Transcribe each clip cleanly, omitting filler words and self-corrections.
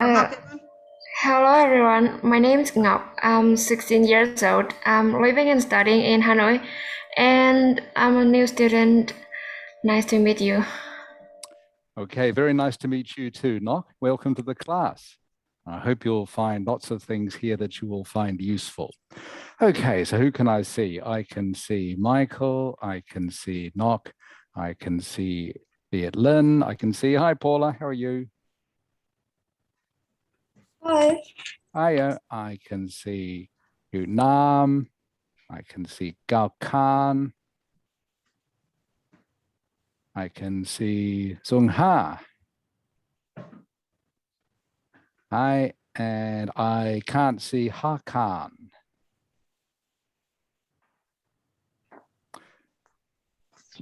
Uh, Hello everyone, my name is Ngọc. I'm 16 years old. I'm living and studying in Hanoi, and I'm a new student. Nice to meet you. Okay, very nice to meet you too, Nock. Welcome to the class. I hope you'll find lots of things here that you will find useful. Okay, so who can I see? I can see Michael, I can see Nock, I can see Viet Lin, I can see, hi Paula, how are you? Hi. Hiya, I can see Yu Nam, I can see Gao Khan, I can see Zung Ha. Hi, and I can't see Ha Khan.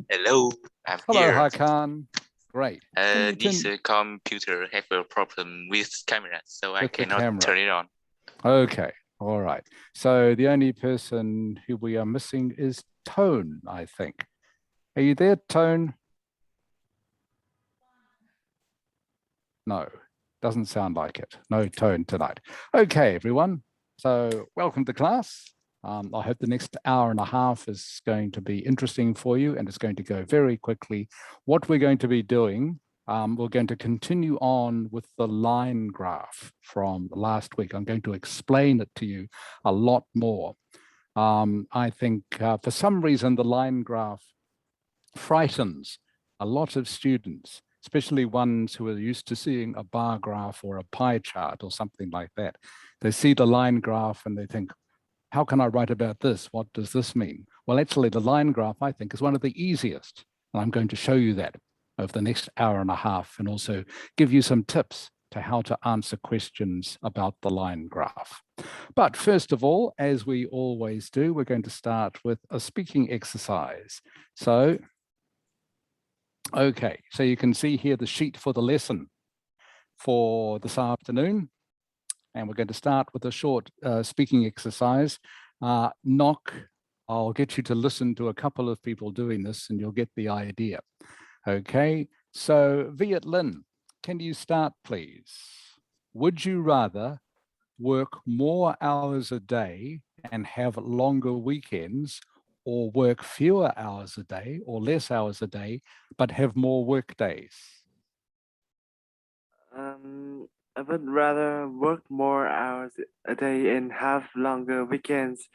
Hello, I'm Hello, here. Hakan. Great. This computer have a problem with camera, so I With the cannot camera. turn it on. Okay, all right. So the only person who we are missing is Tone, I think. Are you there, Tone? No, doesn't sound like it. No Tone tonight. Okay, everyone. So welcome to class. I hope the next hour and a half is going to be interesting for you, and it's going to go very quickly. What we're going to be doing, we're going to continue on with the line graph from last week. I'm going to explain it to you a lot more. I think for some reason, the line graph frightens a lot of students, especially ones who are used to seeing a bar graph or a pie chart or something like that. They see the line graph and they think, how can I write about this? What does this mean? Well, actually, the line graph, I think, is one of the easiest. And I'm going to show you that over the next hour and a half and also give you some tips to how to answer questions about the line graph. But first of all, as we always do, we're going to start with a speaking exercise. So, okay, so you can see here the sheet for the lesson for this afternoon. And we're going to start with a short speaking exercise. Nock, I'll get you to listen to a couple of people doing this and you'll get the idea. Okay, so Viet Lin, can you start please? Would you rather work more hours a day and have longer weekends, or work fewer hours a day or less hours a day, but have more work days? I would rather work more hours a day and have longer weekends,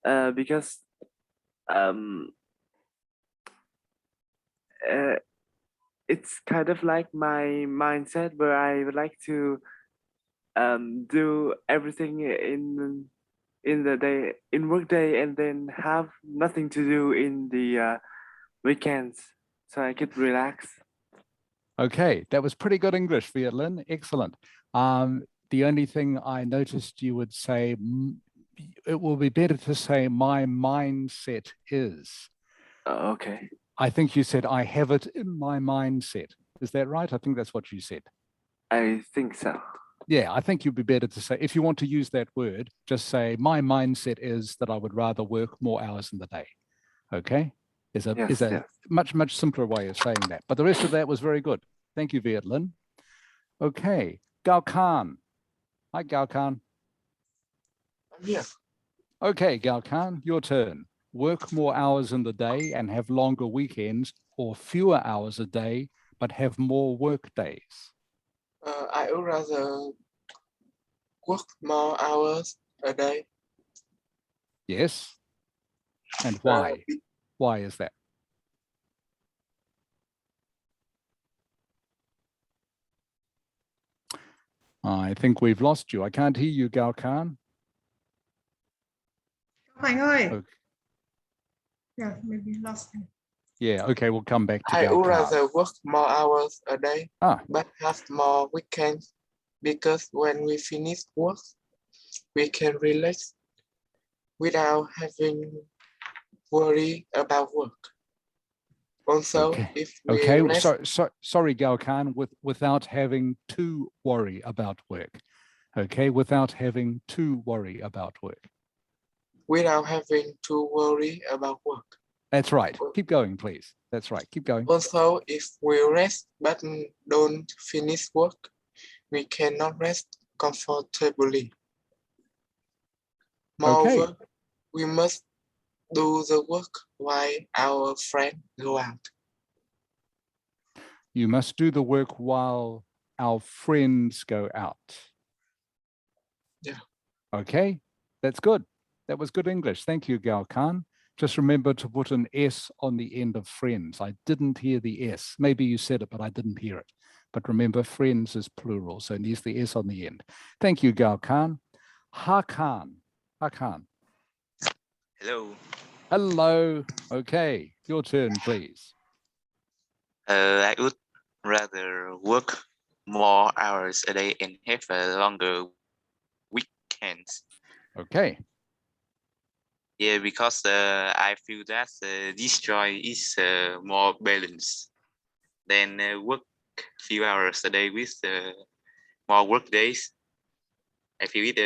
because it's kind of like my mindset where I would like to do everything in the day in work day and then have nothing to do in the weekends, so I could relax. Okay, that was pretty good English, Viet Lin. Excellent. The only thing I noticed you would say, it will be better to say my mindset is. Okay. I think you said I have it in my mindset. Is that right? I think that's what you said. I think so. Yeah, I think you'd be better to say, if you want to use that word, just say my mindset is that I would rather work more hours in the day. Okay? Is a much simpler way of saying that. But the rest of that was very good. Thank you, Viet Lin. Okay, Gao Khan. Hi, Gao Khan. Yeah. Okay, Gao Khan, your turn. Work more hours in the day and have longer weekends, or fewer hours a day, but have more work days? I would rather work more hours a day. Yes. And why? Why is that? I think we've lost you. I can't hear you, Gao Khan. Anh ơi. Okay. Yeah, maybe lost him. Yeah, okay, we'll come back to I Gao would Khan. rather work more hours a day, but have more weekends, because when we finish work, we can relax without having worry about work. Also, okay. if we Sorry, Gao Khan, without having to worry about work. Okay, without having to worry about work. Without having to worry about work. That's right. Keep going, please. That's right. Keep going. Also, if we rest but don't finish work, we cannot rest comfortably. Okay. Moreover, we must do the work while our friends go out. You must do the work while our friends go out. Yeah. Okay, that's good. That was good English. Thank you, Gao Khan. Just remember to put an S on the end of friends. I didn't hear the S. Maybe you said it, but I didn't hear it. But remember, friends is plural, so it needs the S on the end. Thank you, Gao Khan. Hakan. Hakan. Hello. Hello. Okay, your turn, please. I would rather work more hours a day and have a longer weekends. Okay. Yeah, because I feel that this joy is more balanced than work few hours a day with more work days. I feel it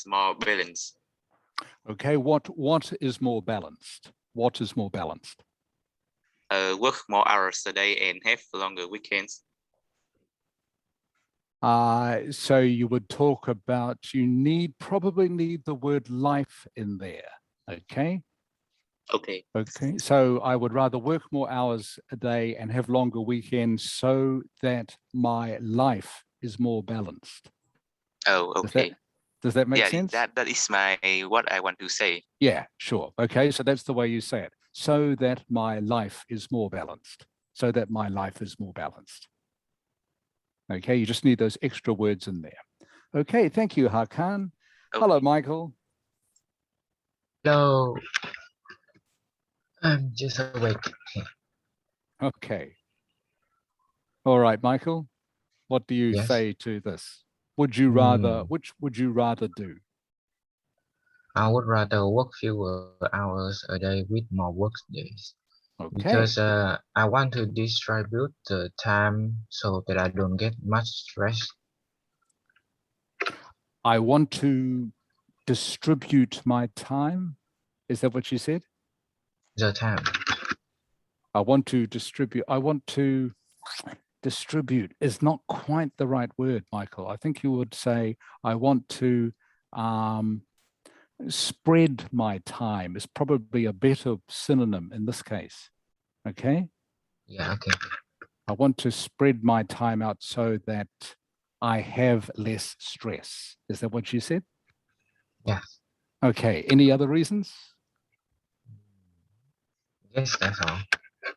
more balanced. Okay, what is more balanced? What is more balanced? Work more hours a day and have longer weekends. So you would talk about, you probably need the word life in there, okay? Okay. Okay, so I would rather work more hours a day and have longer weekends so that my life is more balanced. Oh, okay. Does that make yeah, sense? That is what I want to say. Yeah, sure. Okay, so that's the way you say it. So that my life is more balanced. So that my life is more balanced. Okay, you just need those extra words in there. Okay, thank you, Hakan. Okay. Hello, Michael. Hello. I'm just awake. Okay. All right, Michael. What do you Yes. say to this? Would you rather, which would you rather do? I would rather work fewer hours a day with more work days. Okay. Because I want to distribute the time so that I don't get much stress. I want to distribute my time. Is that what you said? The time. I want to distribute is not quite the right word, Michael. I think you would say, I want to spread my time is probably a better synonym in this case. Okay? Yeah, okay. I want to spread my time out so that I have less stress. Is that what you said? Yes. Okay. Any other reasons? Yes, that's all.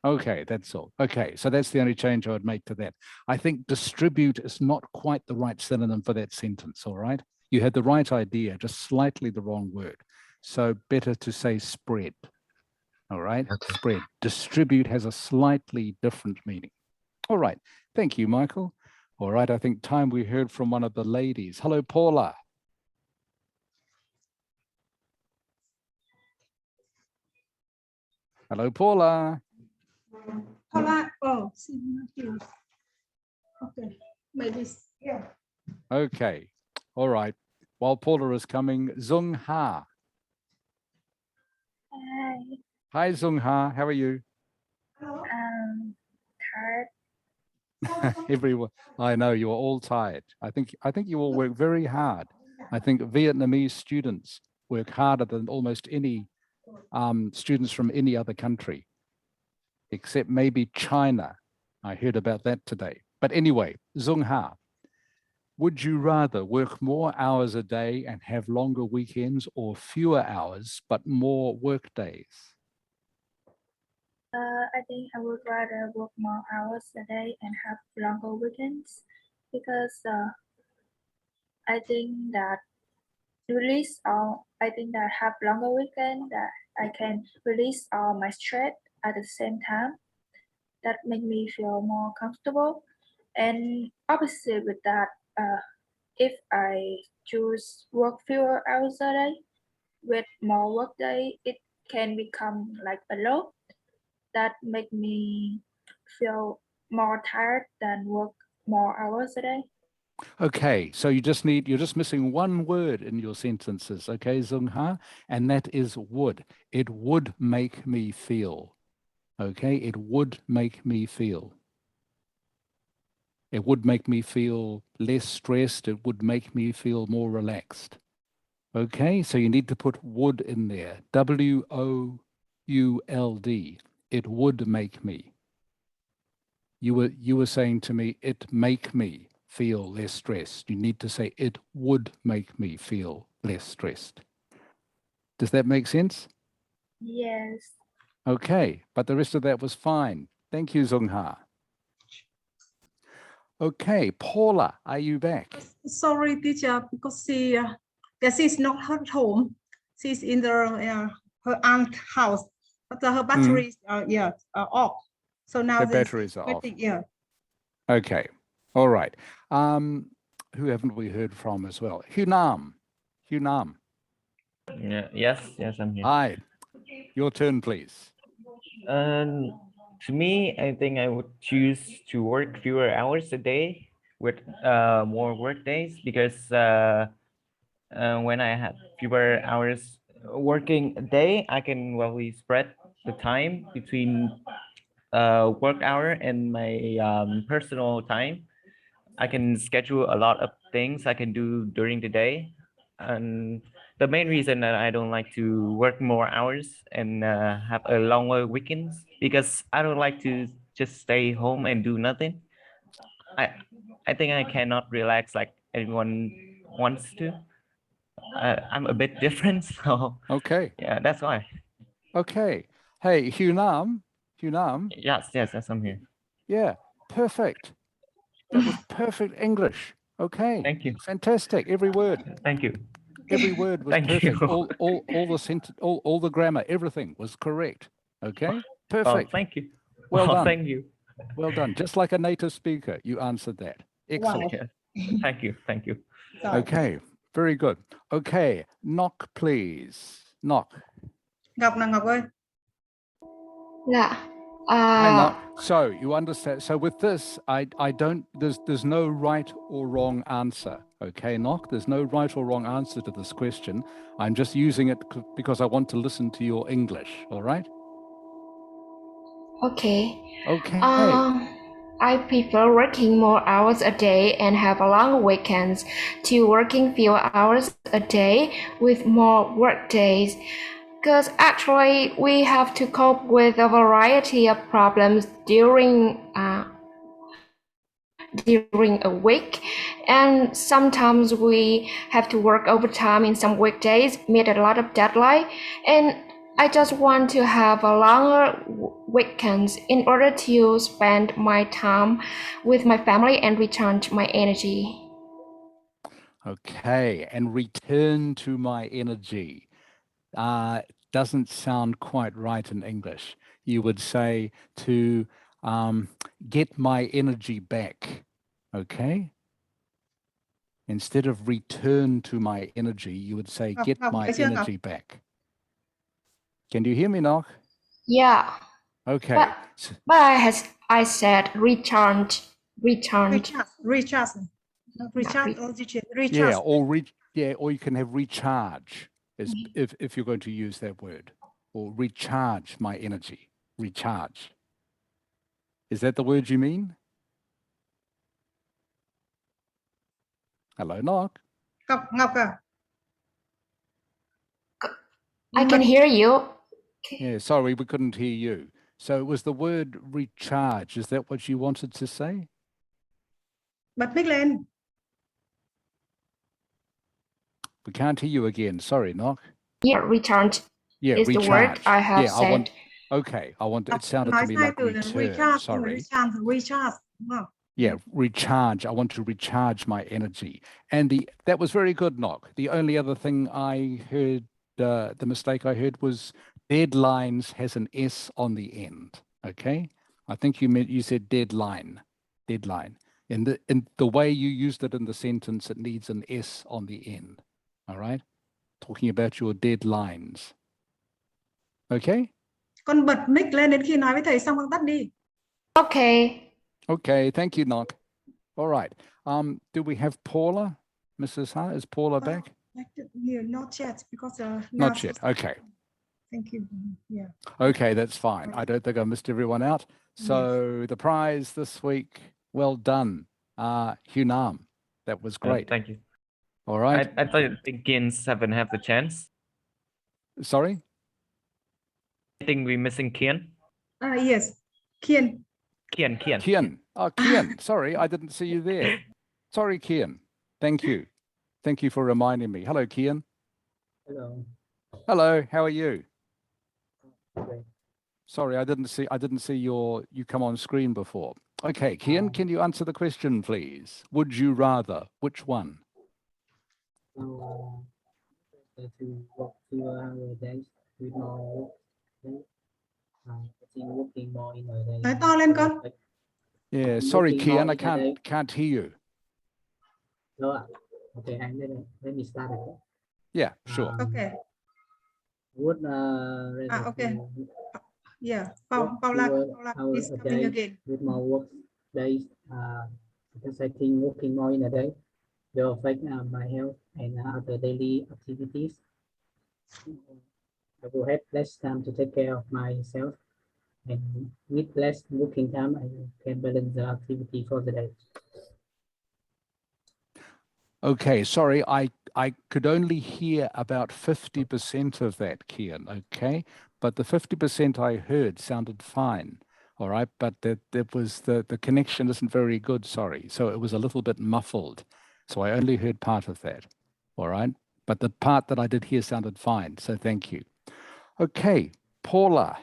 Okay, that's all. Okay, so that's the only change I would make to that. I think distribute is not quite the right synonym for that sentence, all right? You had the right idea, just slightly the wrong word. So better to say spread, all right? Okay. Spread. Distribute has a slightly different meaning. All right, thank you, Michael. All right, I think time we heard from one of the ladies. Hello, Paula. Hello, Paula. Paula, oh, she's not here. Okay, maybe, yeah. Okay, all right. While Paula is coming, Zung Ha. Hi, Hi, Zung Ha. How are you? tired. Everyone, I know you're all tired. I think you all work very hard. I think Vietnamese students work harder than almost any students from any other country, except maybe China. I heard about that today. But anyway, Zung Ha, would you rather work more hours a day and have longer weekends, or fewer hours but more work days? I think I would rather work more hours a day and have longer weekends because I think that have longer weekend that I can release all my stress at the same time. That make me feel more comfortable. And opposite with that, if I choose work fewer hours a day with more work day, it can become like a load that make me feel more tired than work more hours a day. Okay, so you're just missing one word in your sentences, okay, Zung Ha, and that is would. It would make me feel. Okay, it would make me feel. It would make me feel less stressed. It would make me feel more relaxed. Okay, so you need to put would in there. WOULD. It would make me. You were saying to me, it make me feel less stressed. You need to say it would make me feel less stressed. Does that make sense? Yes. Okay, but the rest of that was fine. Thank you, Zongha. Okay, Paula, are you back? Sorry, teacher, because she's not at home. She's in her aunt's house, but her batteries are off. So now the batteries are off. Yeah. Okay, all right. Who haven't we heard from as well? Hunam. Yeah, yes, I'm here. Hi, your turn, please. To me, I think I would choose to work fewer hours a day with more work days, because when I have fewer hours working a day, I can really spread the time between work hour and my personal time. I can schedule a lot of things I can do during the day. And the main reason that I don't like to work more hours and have a longer weekends, because I don't like to just stay home and do nothing. I think I cannot relax like everyone wants to. I'm a bit different, so okay. Yeah, that's why. Okay. Hey, Hunam. Yes, I'm here. Yeah, perfect. That was perfect English. Okay. Thank you. Fantastic. Every word. Thank you. Every word was Thank perfect. you. All the sentence, all the grammar, everything was correct. Okay. Perfect. Oh, thank you. Well done. Thank you. Well done. Just like a native speaker, you answered that. Excellent. Wow. Thank you. Okay. Very good. Okay. Knock, please. Knock. Ngọc ơi. Yeah. Hi, Knock. So you understand. So with this, I don't. There's no right or wrong answer. Okay, Knock. There's no right or wrong answer to this question. I'm just using it because I want to listen to your English. All right. Okay. Okay. I prefer working more hours a day and have long weekends to working fewer hours a day with more work days. Because actually we have to cope with a variety of problems during a week, and sometimes we have to work overtime in some weekdays, meet a lot of deadline, and I just want to have a longer weekends in order to spend my time with my family and recharge my energy. Okay, and return to my energy. Doesn't sound quite right in English. You would say to get my energy back. Okay. Instead of return to my energy, you would say get my energy back. Can you hear me, Knock? Yeah. Okay. But I said recharge. Recharge. Yeah, or you can have recharge if you're going to use that word, or recharge my energy. Recharge. Is that the word you mean? Hello, Knock. Ngọc. I can hear you. Yeah, sorry, we couldn't hear you. So it was the word recharge. Is that what you wanted to say? Bật mic lên. We can't hear you again. Sorry, Knock. Yeah, recharge. Yeah, is recharge. The word I have yeah, said. It sounded to me like return. Sorry. Recharge. Yeah, recharge. I want to recharge my energy. And that was very good, Knock. The only other thing I heard, the mistake I heard was deadlines has an S on the end. Okay. I think you said deadline. In the way you used it in the sentence, it needs an S on the end. All right. Talking about your deadlines. Okay. Con bật mic lên đến khi nói với thầy xong con tắt đi. Okay. Okay, thank you, Knock. All right. Do we have Paula? Mrs. Ha, is Paula back? Not yet, because not yet. Okay. Thank you. Yeah. Okay, that's fine. I don't think I missed everyone out. So the prize this week, well done. Hunam. That was great. Thank you. All right. I thought Kians haven't have the chance. Sorry? I think we're missing Kian. Yes, Kian. Kian. Oh, Kian. Sorry, I didn't see you there. Sorry, Kian. Thank you. Thank you for reminding me. Hello, Kian. Hello. Hello, how are you? Okay. Sorry, I didn't see you come on screen before. Okay, Kian, can you answer the question, please? Would you rather? Which one? To work fewer hours days with more work day. I think working more in a day. Nói to lên con. Yeah, sorry, Working more Kian, I in a day. can't hear you. No, okay, let me start again. Yeah, sure. Okay. Would rather Okay. to Yeah, work Paula fewer is hours a coming day again. with more work days. Because I think working more in a day will affect my health and other daily activities. I will have less time to take care of myself, and with less working time, I can balance the activity for the day. Okay, sorry, I could only hear about 50% of that, Kian, okay? But the 50% I heard sounded fine, all right? But that was the connection isn't very good, sorry. So it was a little bit muffled. So I only heard part of that, all right? But the part that I did hear sounded fine, so thank you. Okay, Paula.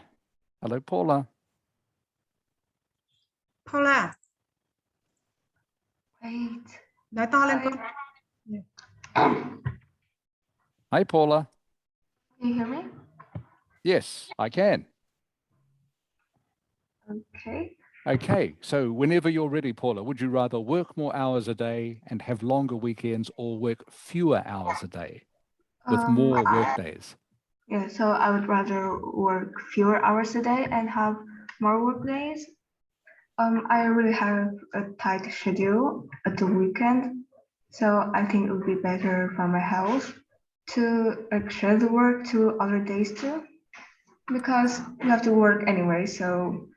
Hello, Paula. Paula. Wait. Nói to lên con. Hi, Paula. Can you hear me? Yes, I can. Okay. Okay, so whenever you're ready, Paula, would you rather work more hours a day and have longer weekends or work fewer hours a day with more work days? Yeah, so I would rather work fewer hours a day and have more work days. I really have a tight schedule at the weekend, so I think it would be better for my health to share the work to other days too, because you have to work anyway, so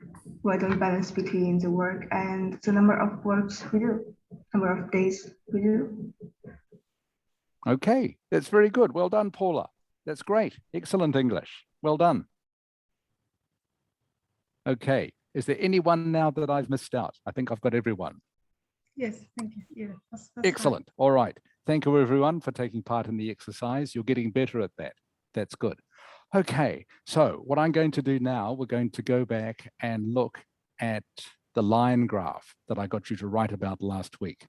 why don't balance between the work and the number of works we do, number of days we do. Okay, that's very good. Well done, Paula. That's great. Excellent English. Well done. Okay, is there anyone now that I've missed out? I think I've got everyone. Yes, thank you. Yeah, that's Excellent. fine. All right. Thank you, everyone, for taking part in the exercise. You're getting better at that. That's good. Okay, so what I'm going to do now, we're going to go back and look at the line graph that I got you to write about last week.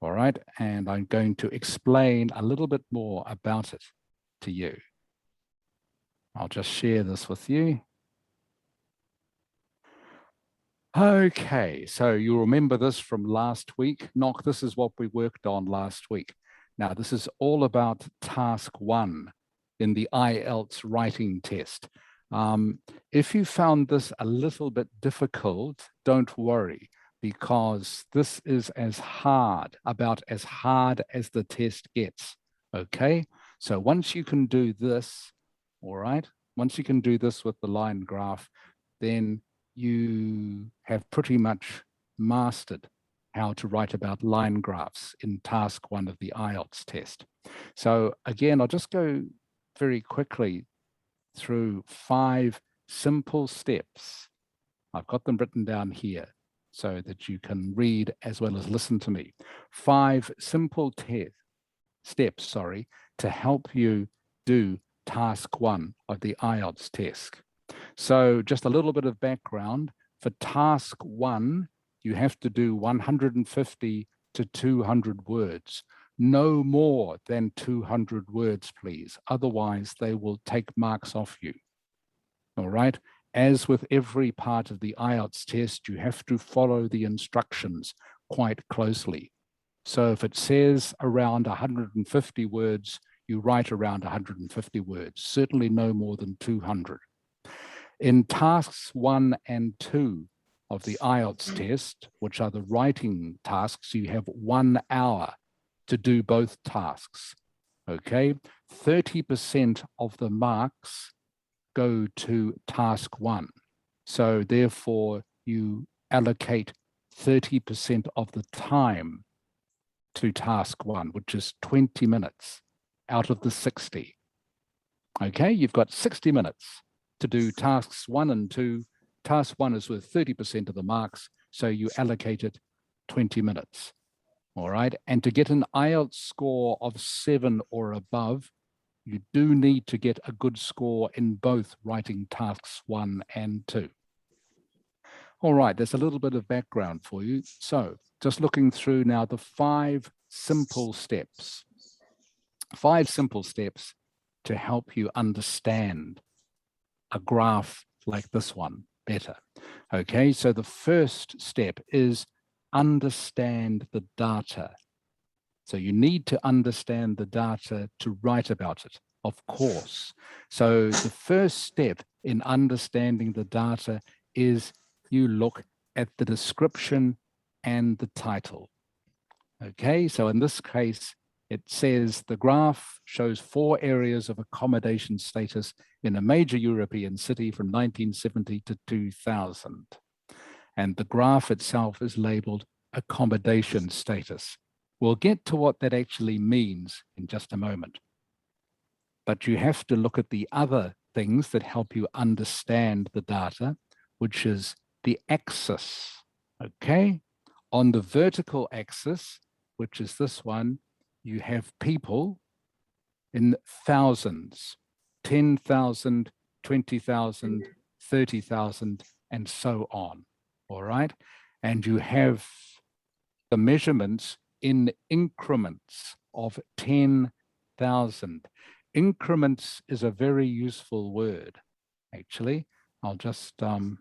All right, and I'm going to explain a little bit more about it to you. I'll just share this with you. Okay, so you remember this from last week. Knock, this is what we worked on last week. Now, this is all about task 1 in the IELTS writing test. If you found this a little bit difficult, don't worry, because this is about as hard as the test gets, okay? So once you can do this, all right, once you can do this with the line graph, then you have pretty much mastered how to write about line graphs in task 1 of the IELTS test. So again, I'll just go very quickly through 5 simple steps. I've got them written down here so that you can read as well as listen to me. 5 simple steps, to help you do task 1 of the IELTS test. So just a little bit of background. For task 1, you have to do 150 to 200 words. No more than 200 words, please. Otherwise, they will take marks off you. All right. As with every part of the IELTS test, you have to follow the instructions quite closely. So if it says around 150 words, you write around 150 words, certainly no more than 200. In tasks 1 and 2 of the IELTS test, which are the writing tasks, you have 1 hour to do both tasks, okay? 30% of the marks go to task 1. So therefore you allocate 30% of the time to task 1, which is 20 minutes out of the 60. Okay, you've got 60 minutes to do tasks 1 and 2. Task 1 is worth 30% of the marks, so you allocate it 20 minutes. All right, and to get an IELTS score of 7 or above, you do need to get a good score in both writing tasks 1 and 2. All right, there's a little bit of background for you. So just looking through now the 5 simple steps. 5 simple steps to help you understand a graph like this one better. Okay, so the first step is understand the data. So you need to understand the data to write about it, of course. So the first step in understanding the data is you look at the description and the title. Okay, so in this case, it says the graph shows 4 areas of accommodation status in a major European city from 1970 to 2000. And the graph itself is labeled accommodation status. We'll get to what that actually means in just a moment. But you have to look at the other things that help you understand the data, which is the axis, okay? On the vertical axis, which is this one, you have people in thousands, 10,000, 20,000, 30,000, and so on, all right? And you have the measurements in increments of 10,000. Increments is a very useful word, actually. I'll just, hang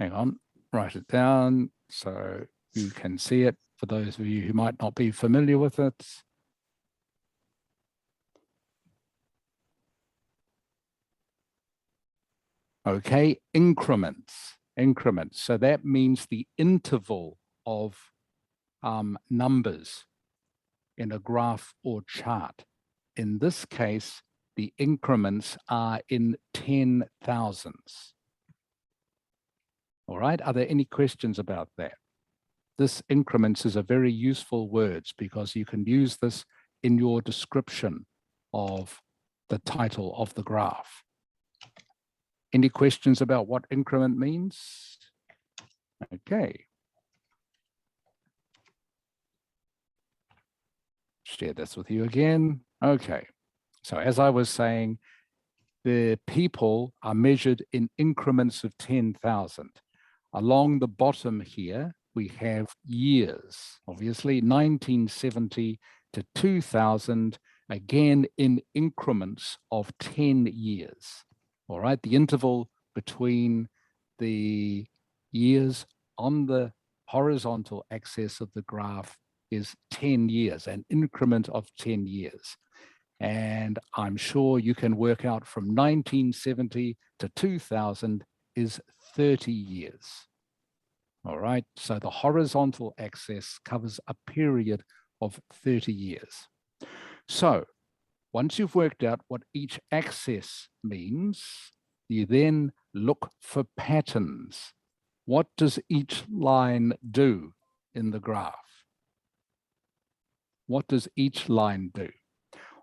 on, write it down so you can see it for those of you who might not be familiar with it. Okay, increments. So that means the interval of numbers in a graph or chart. In this case, the increments are in 10,000s. All right, are there any questions about that? This increments is a very useful word because you can use this in your description of the title of the graph. Any questions about what increment means? Okay. Share this with you again. Okay, so as I was saying, the people are measured in increments of 10,000. Along the bottom here, we have years, obviously 1970 to 2000, again in increments of 10 years. All right, the interval between the years on the horizontal axis of the graph is 10 years, an increment of 10 years. And I'm sure you can work out from 1970 to 2000 is 30 years. All right, so the horizontal axis covers a period of 30 years. So once you've worked out what each axis means, you then look for patterns. What does each line do in the graph? What does each line do?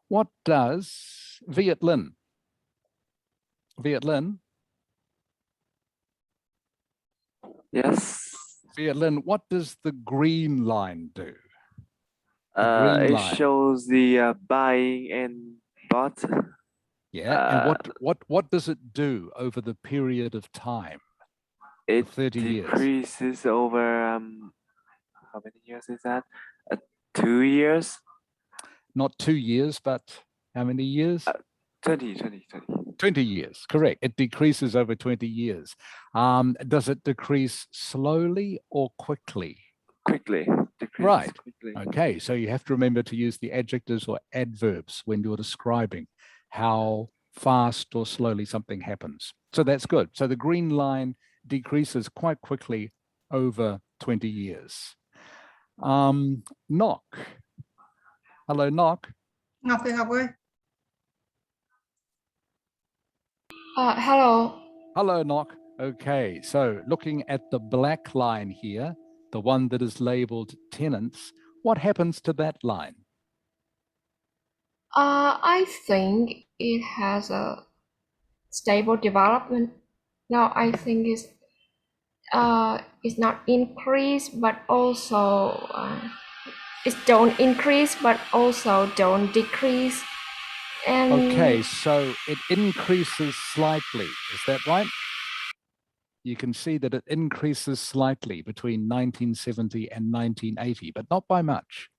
What does Viet Linh? Viet Linh? Yes. Viet Linh, what does the green line do? It shows the buying and bought. Yeah, and what does it do over the period of time? It 30 years. decreases over how many years is that? 2 years? Not 2 years, but how many years? 20 years, correct. It decreases over 20 years. Does it decrease slowly or quickly? Quickly. Right. Quickly. Okay, so you have to remember to use the adjectives or adverbs when you're describing how fast or slowly something happens. So that's good. So the green line decreases quite quickly over 20 years. Knock. Hello, Knock. Ngọc ơi. Hello. Hello, Knock. Okay, so looking at the black line here, the one that is labeled tenants, what happens to that line? I think it has a stable development. No, I think it's not increase, but also it don't increase, but also don't decrease. And Okay, so it increases slightly. Is that right? You can see that it increases slightly between 1970 and 1980, but not by much.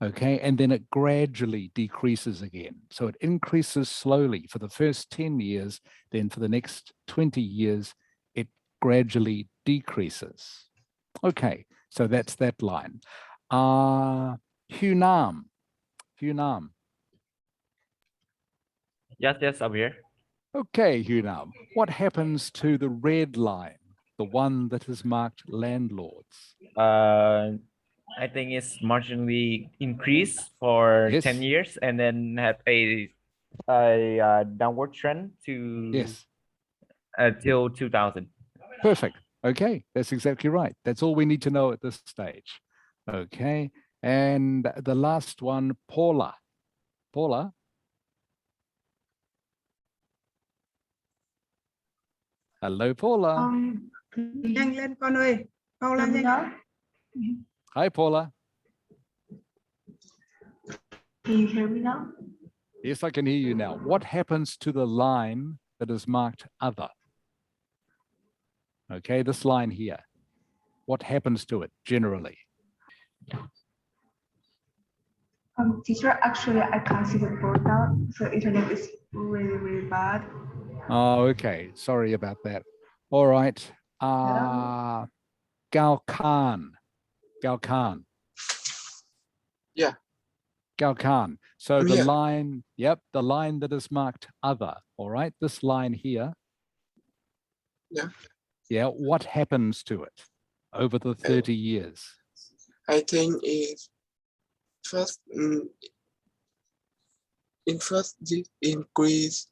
Okay, and then it gradually decreases again. So it increases slowly for the first 10 years, then for the next 20 years, it gradually decreases. Okay, so that's that line. Hunam. Hunam. Yes, I'm here. Okay, Hunam, what happens to the red line, the one that is marked landlords? I think it's marginally increased for Yes. 10 years and then have a downward trend to Yes. till 2000. Perfect. Okay, that's exactly right. That's all we need to know at this stage. Okay, and the last one, Paula. Paula. Hello, Paula. Nhanh lên con ơi. Paula nhanh. Hi, Paula. Can you hear me now? Yes, I can hear you now. What happens to the line that is marked other? Okay, this line here. What happens to it generally? Teacher, actually, I can't see the board now, so internet is really, really bad. Oh, okay. Sorry about that. All right. Galkan. Galkan. Yeah. Galkan. So the Yeah. line, yep, the line that is marked other. All right. This line here. Yeah. Yeah. What happens to it over the 30 years? I think it first this increase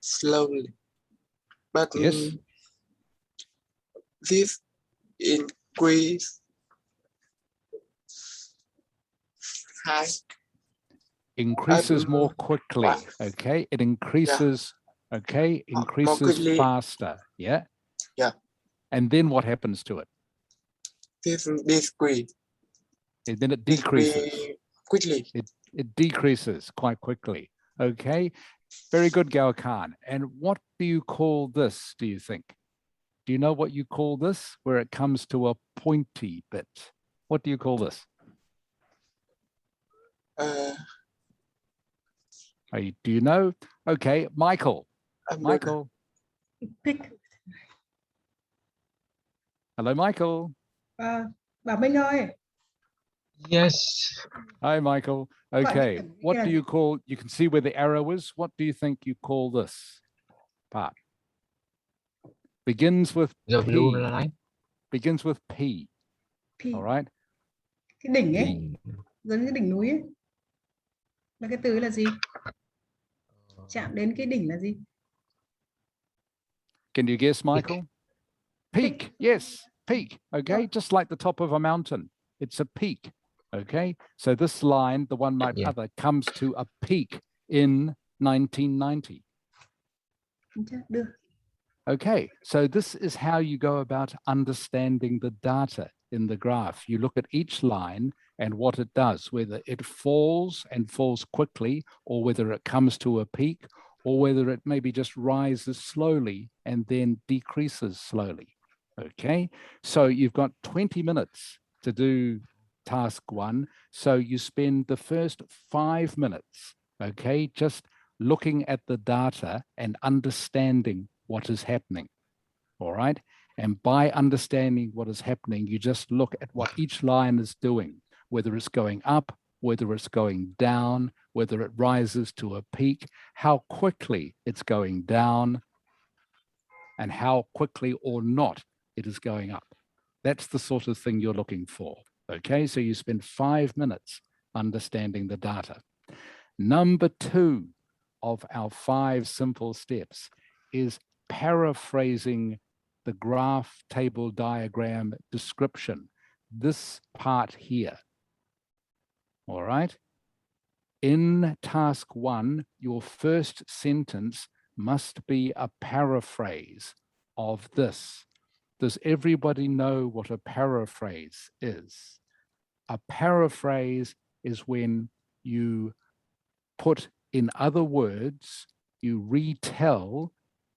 slowly, but Yes. This increase high. Increases more quickly. Okay. It increases. Yeah. Okay. Increases faster. Yeah. Yeah. And then what happens to it? This decrease. And then it decreases. Quickly. It decreases quite quickly. Okay. Very good, Galkan. And what do you call this, do you think? Do you know what you call this where it comes to a pointy bit? What do you call this? Do you know? Okay, Michael. Michael. Pick. Hello, Michael. Bảo Minh ơi. Yes. Hi, Michael. Okay, what do you call, you can see where the arrow is. What do you think you call this part? Begins with The P. blue line. Begins with P. All right. Cái đỉnh ấy, giống như đỉnh núi ấy. Và cái từ là gì? Chạm đến cái đỉnh là gì? Can you guess, Michael? Peak. Yes, peak. Okay, just like the top of a mountain. It's a peak. Okay, so this line, the one marked other, comes to a peak in 1990. Okay, so this is how you go about understanding the data in the graph. You look at each line and what it does, whether it falls and falls quickly, or whether it comes to a peak, or whether it maybe just rises slowly and then decreases slowly. Okay, so you've got 20 minutes to do task one. So you spend the first 5 minutes, okay, just looking at the data and understanding what is happening. All right. And by understanding what is happening, you just look at what each line is doing, whether it's going up, whether it's going down, whether it rises to a peak, how quickly it's going down, and how quickly or not it is going up. That's the sort of thing you're looking for. Okay, so you spend 5 minutes understanding the data. Number 2 of our 5 simple steps is paraphrasing the graph, table, diagram, description, this part here. All right. In task 1, your first sentence must be a paraphrase of this. Does everybody know what a paraphrase is? A paraphrase is when you put, in other words, you retell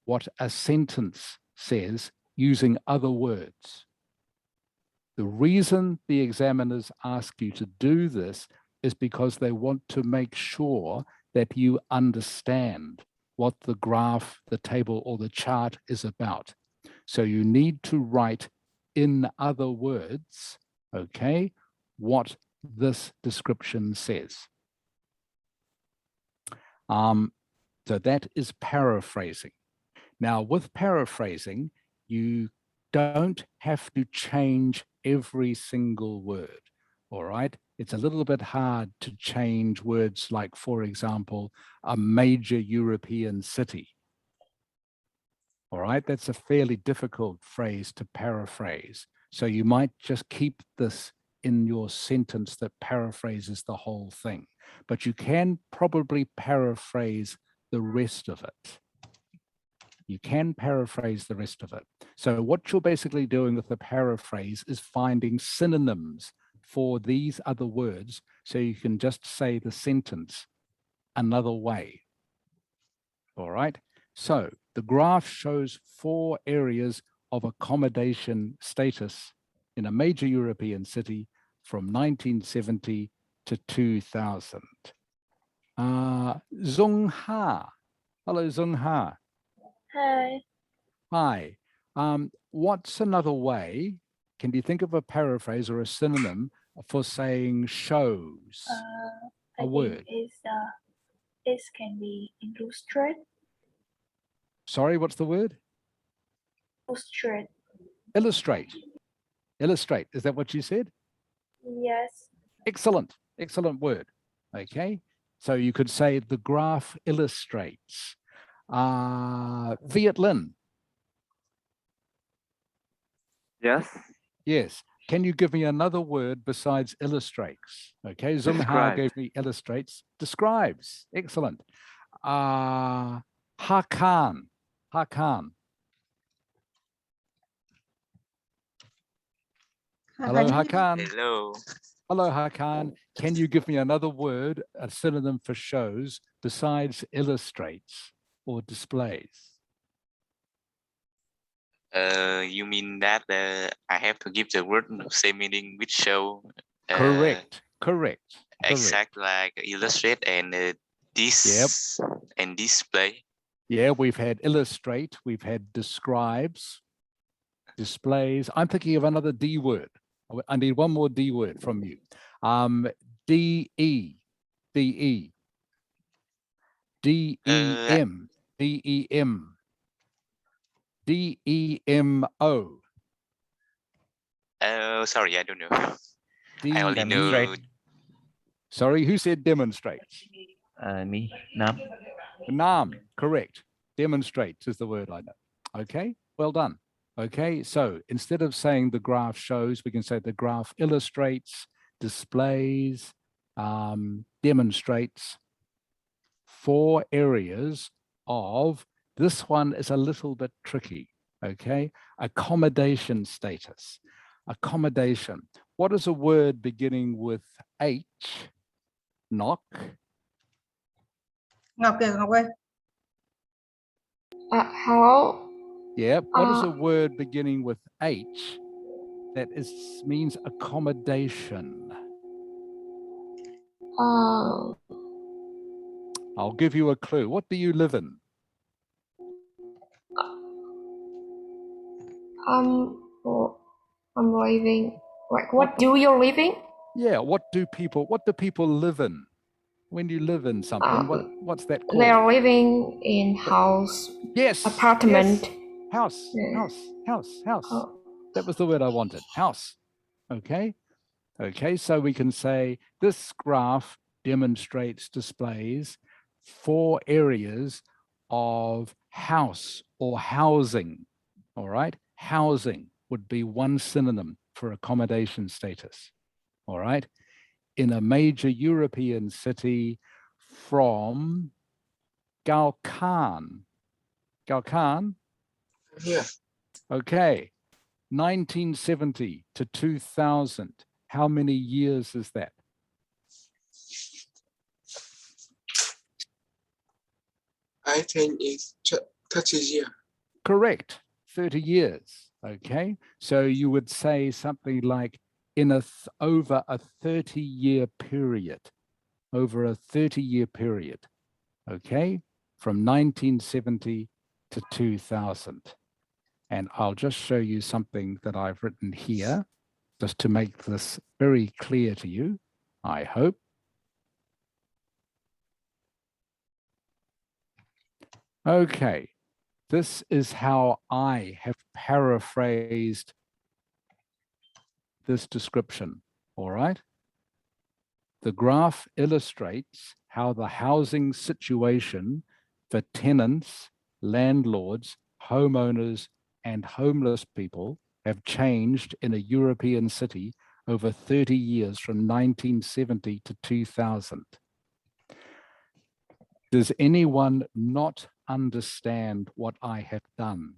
what a sentence says using other words. The reason the examiners ask you to do this is because they want to make sure that you understand what the graph, the table, or the chart is about. So you need to write, in other words, okay, what this description says. So that is paraphrasing. Now, with paraphrasing, you don't have to change every single word, all right? It's a little bit hard to change words like, for example, a major European city. All right, that's a fairly difficult phrase to paraphrase. So you might just keep this in your sentence that paraphrases the whole thing, but you can probably paraphrase the rest of it. You can paraphrase the rest of it. So what you're basically doing with the paraphrase is finding synonyms for these other words, so you can just say the sentence another way. All right, so the graph shows 4 areas of accommodation status in a major European city from 1970 to 2000. Zung Ha. Hello, Zung Ha. Hi. Hi. What's another way? Can you think of a paraphrase or a synonym for saying shows? A word. It can be illustrate. Sorry, what's the word? Illustrate. Illustrate. Illustrate. Is that what you said? Yes. Excellent. Excellent word. Okay. So you could say the graph illustrates. Viet Linh. Yes. Yes. Can you give me another word besides illustrates? Okay. Zung Ha gave me illustrates. Describes. Excellent. Hakan. Hakan. Hello, Hakan. Hello. Hello, Hakan. Can you give me another word, a synonym for shows, besides illustrates or displays? You mean that I have to give the word same meaning with show? Correct. Exact like illustrate and this and display. Yeah, we've had illustrate, we've had describes, displays. I'm thinking of another D word. I need one more D word from you. D-E, D-E, D-E-M, D-E-M, D-E-M-O. Sorry, I don't know. I only know. Sorry, who said demonstrates? Me, Nam. Nam, correct. Demonstrates is the word I know. Okay, well done. Okay, so instead of saying the graph shows, we can say the graph illustrates, displays, demonstrates 4 areas of, this one is a little bit tricky, okay? Accommodation status. Accommodation. What is a word beginning with H? Knock. Hello. Yeah, what is a word beginning with H that means accommodation? I'll give you a clue. What do you live in? I'm living. Like, what do you living? Yeah, what do people live in? When you live in something, what's that called? They are living in house. Yes. Apartment. Yes. House. Oh. That was the word I wanted. House. Okay. Okay. So we can say this graph demonstrates, displays 4 areas of house or housing. All right. housing would be one synonym for accommodation status. All right. In a major European city from Galkan. Galkan? Yeah. Okay. 1970 to 2000. How many years is that? I think it's 30 years. Correct. 30 years. Okay. So you would say something like in over a 30-year period. Over a 30-year period. Okay. From 1970 to 2000. And I'll just show you something that I've written here, just to make this very clear to you, I hope. Okay, this is how I have paraphrased this description, all right? The graph illustrates how the housing situation for tenants, landlords, homeowners, and homeless people have changed in a European city over 30 years from 1970 to 2000. Does anyone not understand what I have done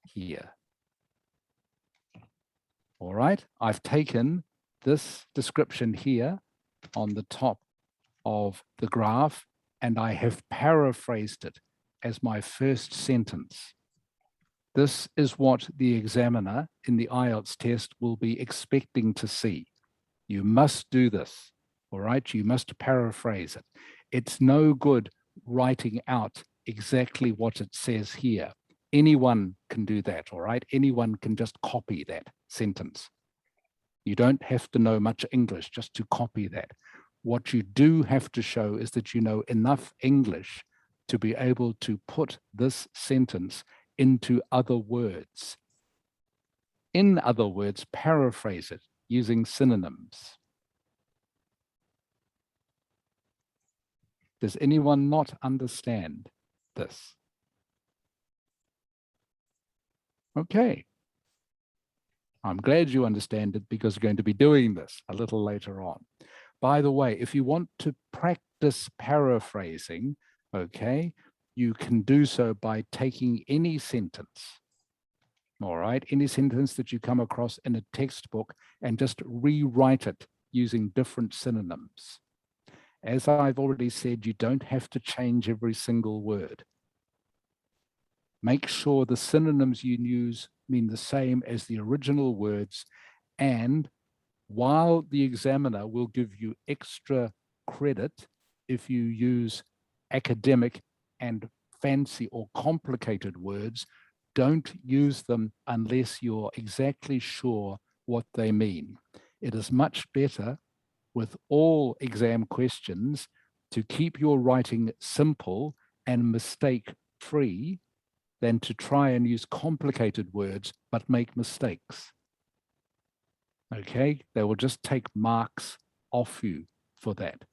here? All right, I've taken this description here on the top of the graph and I have paraphrased it as my first sentence. This is what the examiner in the IELTS test will be expecting to see. You must do this, all right? You must paraphrase it. It's no good writing out exactly what it says here. Anyone can do that, all right? Anyone can just copy that sentence. You don't have to know much English just to copy that. What you do have to show is that you know enough English to be able to put this sentence into other words. In other words, paraphrase it using synonyms. Does anyone not understand this? Okay. I'm glad you understand it because we're going to be doing this a little later on. By the way, if you want to practice paraphrasing, okay, you can do so by taking any sentence, all right, any sentence that you come across in a textbook and just rewrite it using different synonyms. As I've already said, you don't have to change every single word. Make sure the synonyms you use mean the same as the original words, and while the examiner will give you extra credit if you use academic and fancy or complicated words, don't use them unless you're exactly sure what they mean. It is much better with all exam questions to keep your writing simple and mistake-free than to try and use complicated words but make mistakes. Okay, they will just take marks off you for that.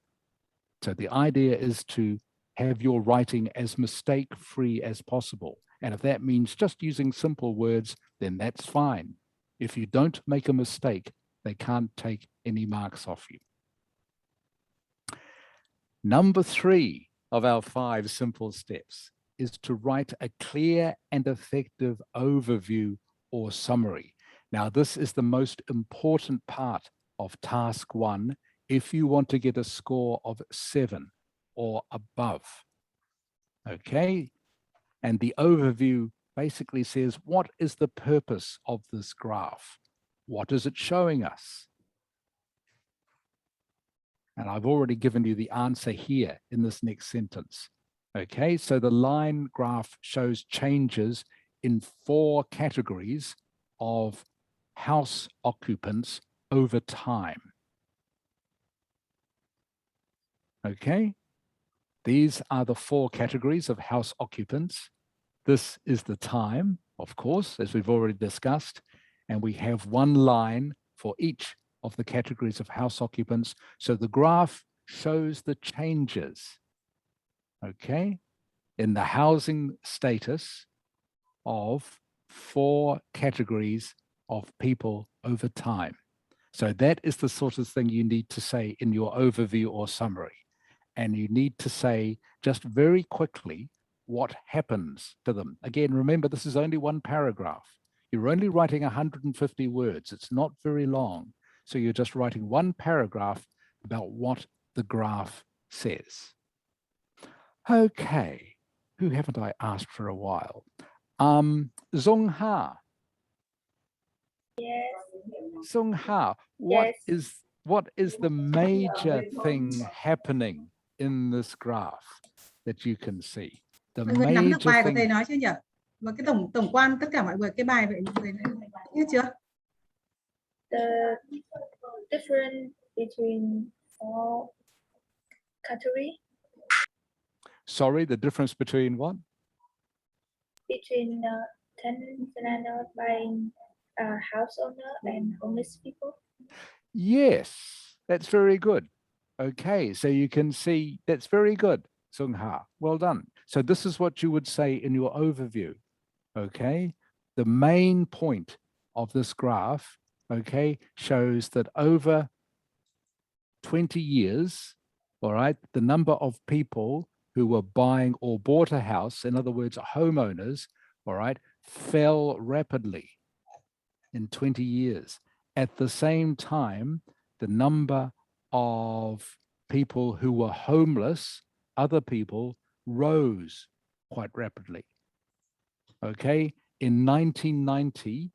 So the idea is to have your writing as mistake-free as possible. And if that means just using simple words, then that's fine. If you don't make a mistake, they can't take any marks off you. Number 3 of our 5 simple steps is to write a clear and effective overview or summary. Now, this is the most important part of task 1 if you want to get a score of 7 or above. Okay, and the overview basically says, what is the purpose of this graph? What is it showing us? And I've already given you the answer here in this next sentence. Okay, so the line graph shows changes in 4 categories of house occupants over time. Okay, these are the 4 categories of house occupants. This is the time, of course, as we've already discussed, and we have one line for each of the categories of house occupants. So the graph shows the changes, okay, in the housing status of 4 categories of people over time. So that is the sort of thing you need to say in your overview or summary. And you need to say just very quickly what happens to them. Again, remember, this is only one paragraph. You're only writing 150 words. It's not very long. So you're just writing one paragraph about what the graph says. Okay, who haven't I asked for a while? Zung Ha. Yes. Sung Ha, Yes. what is the major thing happening in this graph that you can see? The Mọi người nắm được major bài của thing. thầy nói chưa nhỉ? Và cái tổng quan tất cả mọi người cái bài vậy mọi người biết chưa? The difference between all category. Sorry, the difference between what? Between tenant landlord buying house owner and homeless people. Yes, that's very good. Okay, so you can see that's very good, Sung Ha. Well done. So this is what you would say in your overview. Okay, the main point of this graph, okay, shows that over 20 years, all right, the number of people who were buying or bought a house, in other words, homeowners, all right, fell rapidly in 20 years. At the same time, the number of people who were homeless, other people, rose quite rapidly. Okay, in 1990,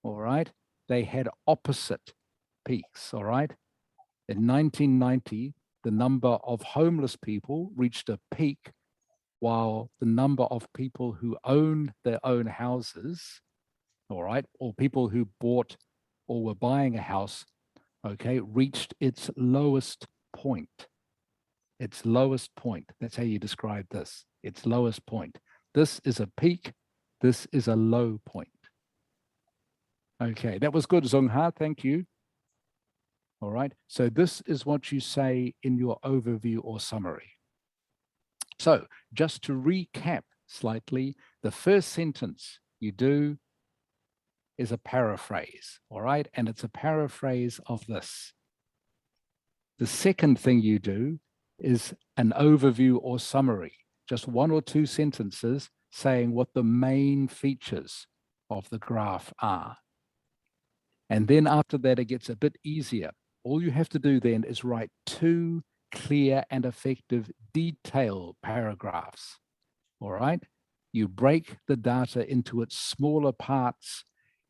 all right, they had opposite peaks, all right? In 1990, the number of homeless people reached a peak, while the number of people who owned their own houses, all right, or people who bought or were buying a house, okay, reached its lowest point. Its lowest point. That's how you describe this. Its lowest point. This is a peak. This is a low point. Okay, that was good, Zung Ha. Thank you. All right, so this is what you say in your overview or summary. So just to recap slightly, the first sentence you do is a paraphrase, all right? And it's a paraphrase of this. The second thing you do is an overview or summary, just 1 or 2 sentences saying what the main features of the graph are. And then after that, it gets a bit easier. All you have to do then is write 2 clear and effective detail paragraphs, all right? You break the data into its smaller parts.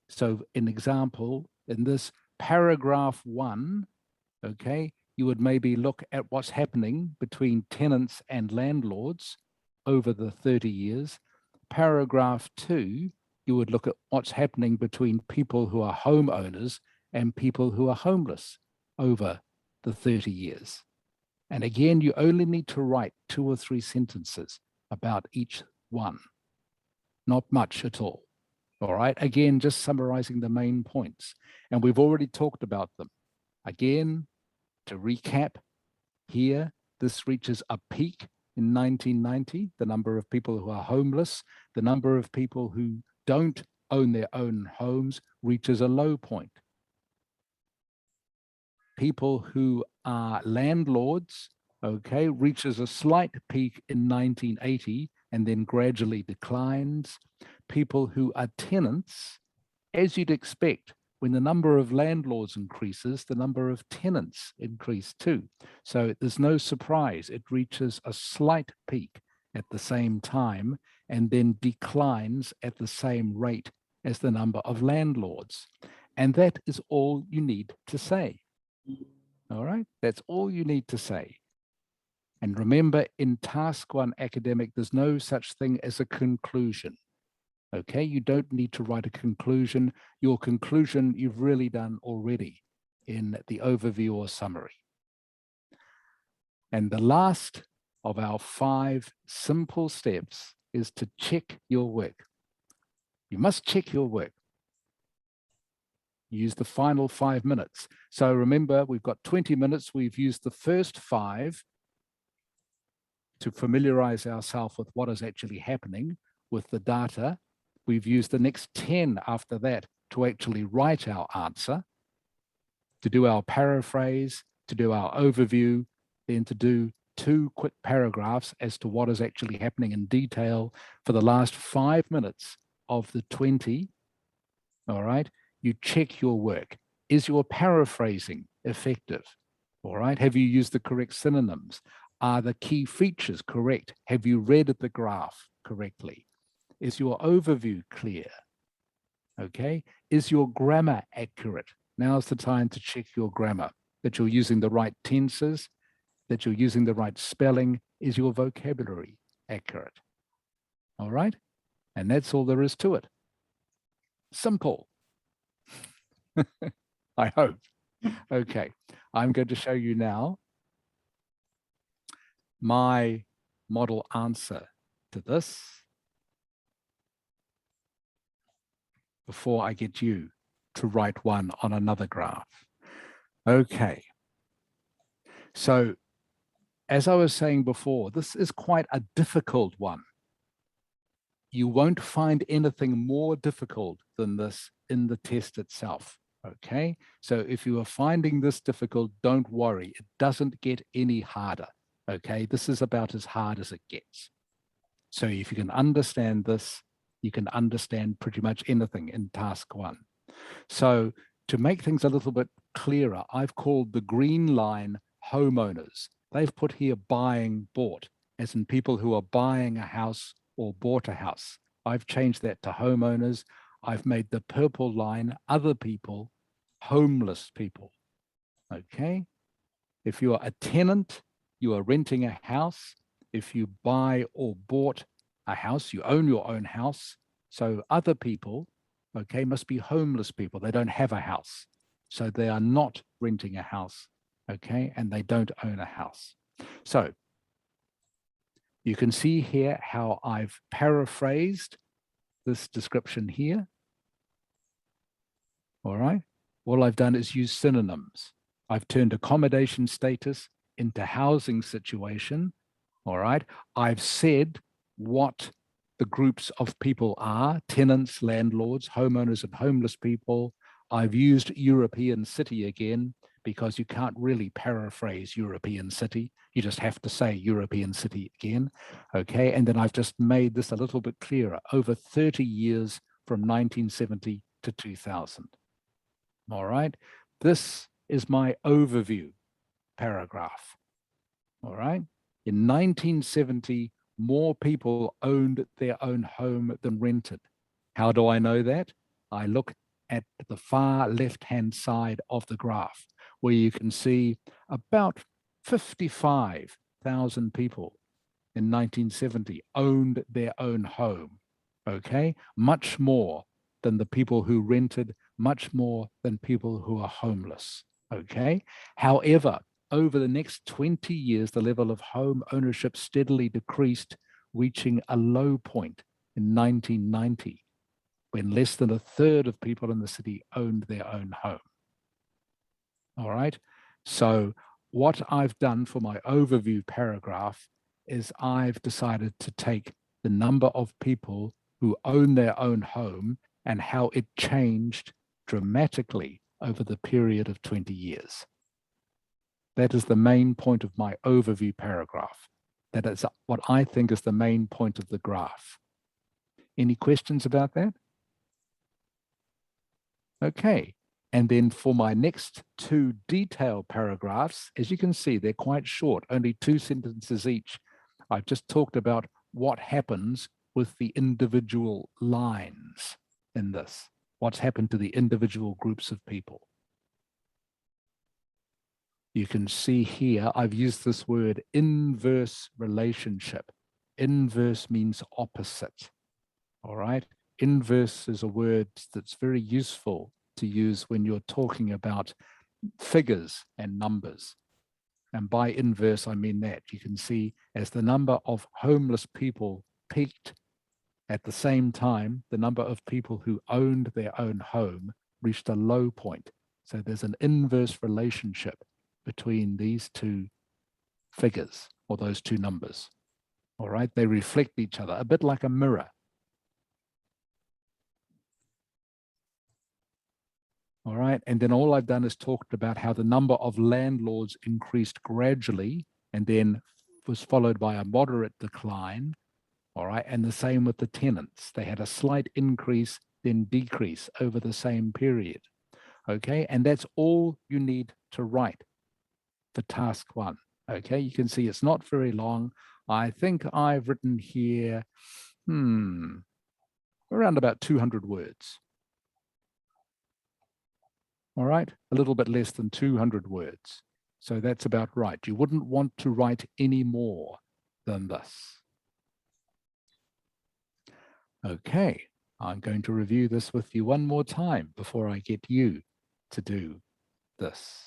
So an example, in this paragraph 1, okay, you would maybe look at what's happening between tenants and landlords over the 30 years. Paragraph 2, you would look at what's happening between people who are homeowners and people who are homeless over the 30 years. And again, you only need to write 2 or 3 sentences about each one, not much at all. All right, again, just summarizing the main points. And we've already talked about them. Again, to recap here, this reaches a peak in 1990, the number of people who are homeless, the number of people who don't own their own homes reaches a low point. People who are landlords, okay, reaches a slight peak in 1980 and then gradually declines. People who are tenants, as you'd expect, when the number of landlords increases, the number of tenants increase too. So there's no surprise, it reaches a slight peak at the same time and then declines at the same rate as the number of landlords. And that is all you need to say. All right, that's all you need to say. And remember, in task 1 academic, there's no such thing as a conclusion. Okay, you don't need to write a conclusion. Your conclusion you've really done already in the overview or summary. And the last of our 5 simple steps is to check your work. You must check your work. Use the final 5 minutes. So remember, we've got 20 minutes. We've used the first 5 to familiarize ourselves with what is actually happening with the data. we've used the next 10 after that to actually write our answer, to do our paraphrase, to do our overview, then to do 2 quick paragraphs as to what is actually happening in detail for the last 5 minutes of the 20. All right, you check your work. Is your paraphrasing effective? All right, have you used the correct synonyms? Are the key features correct? Have you read the graph correctly? Is your overview clear? Okay, is your grammar accurate? Now's the time to check your grammar, that you're using the right tenses, that you're using the right spelling. Is your vocabulary accurate? All right, and that's all there is to it. Simple. I hope. Okay, I'm going to show you now my model answer to this before I get you to write one on another graph. Okay, so as I was saying before, this is quite a difficult one. You won't find anything more difficult than this in the test itself. Okay, so if you are finding this difficult, don't worry, it doesn't get any harder. Okay, this is about as hard as it gets. So if you can understand this, you can understand pretty much anything in task 1. So to make things a little bit clearer, I've called the green line homeowners. They've put here buying, bought, as in people who are buying a house or bought a house. I've changed that to homeowners. I've made the purple line other people, homeless people. Okay, if you are a tenant, you are renting a house. If you buy or bought a house, you own your own house. So other people, okay, must be homeless people. They don't have a house, so they are not renting a house, okay, and they don't own a house. So you can see here how I've paraphrased this description here. All right, all I've done is use synonyms. I've turned accommodation status into housing situation. All right, I've said what the groups of people are: tenants, landlords, homeowners, and homeless people. I've used European city again, because you can't really paraphrase European city. You just have to say European city again. Okay, and then I've just made this a little bit clearer. Over 30 years from 1970 to 2000. All right, this is my overview paragraph. All right, in 1970, more people owned their own home than rented. How do I know that? I look at the far left-hand side of the graph, where you can see about 55,000 people in 1970 owned their own home. Okay, much more than the people who rented, much more than people who are homeless. Okay, however, over the next 20 years, the level of home ownership steadily decreased, reaching a low point in 1990, when less than a third of people in the city owned their own home. All right, so what I've done for my overview paragraph is I've decided to take the number of people who own their own home and how it changed dramatically over the period of 20 years. That is the main point of my overview paragraph. That is what I think is the main point of the graph. Any questions about that? Okay, and then for my next 2 detailed paragraphs, as you can see, they're quite short, only 2 sentences each. I've just talked about what happens with the individual lines in this, what's happened to the individual groups of people. You can see here, I've used this word inverse relationship. Inverse means opposite, all right? Inverse is a word that's very useful to use when you're talking about figures and numbers. And by inverse, I mean that. You can see as the number of homeless people peaked, at the same time, the number of people who owned their own home reached a low point. So there's an inverse relationship between these 2 figures, or those 2 numbers. All right, they reflect each other, a bit like a mirror. All right. And then all I've done is talked about how the number of landlords increased gradually and then was followed by a moderate decline. All right. And the same with the tenants. They had a slight increase, then decrease over the same period. Okay. And that's all you need to write for task 1. Okay. You can see it's not very long. I think I've written here, around about 200 words. All right, a little bit less than 200 words. So that's about right. You wouldn't want to write any more than this. Okay, I'm going to review this with you one more time before I get you to do this.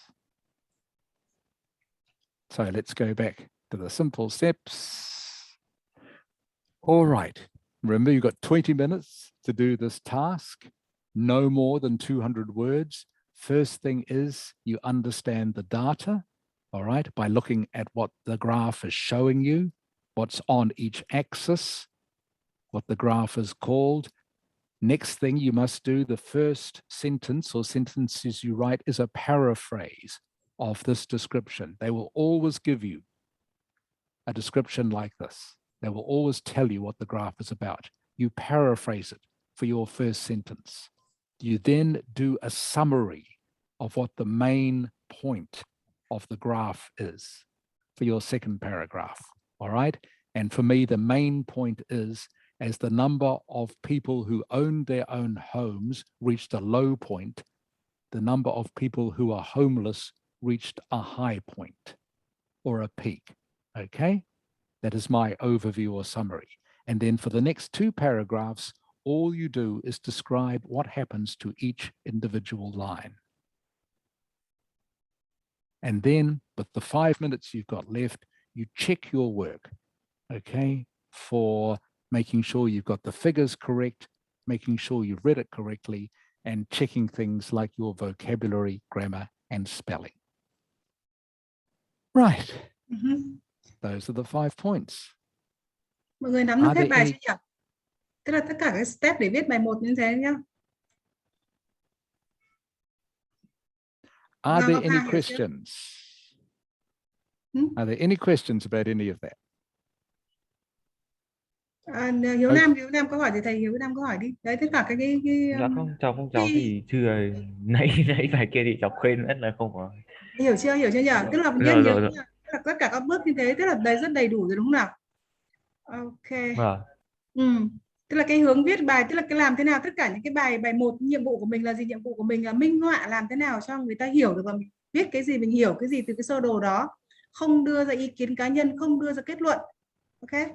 So let's go back to the simple steps. All right, remember you've got 20 minutes to do this task, no more than 200 words. First thing is you understand the data, all right, by looking at what the graph is showing you, what's on each axis, what the graph is called. Next thing you must do, the first sentence or sentences you write is a paraphrase of this description. They will always give you a description like this. They will always tell you what the graph is about. You paraphrase it for your first sentence. You then do a summary of what the main point of the graph is for your second paragraph, all right? And for me, the main point is, as the number of people who owned their own homes reached a low point, the number of people who are homeless reached a high point or a peak, okay? That is my overview or summary. And then for the next 2 paragraphs, all you do is describe what happens to each individual line. And then with the 5 minutes you've got left, you check your work, okay, for making sure you've got the figures correct, making sure you've read it correctly, and checking things like your vocabulary, grammar, and spelling. Right. Those are the 5 points. Mọi người nắm được hết bài chưa nhỉ? Tức là tất cả các step để viết bài 1 như thế nhá. Are there any questions? Are there any questions about any of that? Hiếu Nam có hỏi thì thầy Hiếu Nam có hỏi đi. Đấy tất cả cái Dạ không cháu thì chưa nãy bài kia thì cháu quên mất là không có. Hiểu chưa nhỉ? Tức là tức là tất cả các bước như thế tức là rất đầy đủ rồi đúng không nào? Ok. Tức là cái hướng viết bài, tức là cái làm thế nào tất cả những cái bài 1, nhiệm vụ của mình là gì? Nhiệm vụ của mình là minh họa làm thế nào cho người ta hiểu được là mình viết cái gì, mình hiểu cái gì từ cái sơ đồ đó, không đưa ra ý kiến cá nhân, không đưa ra kết luận. Ok.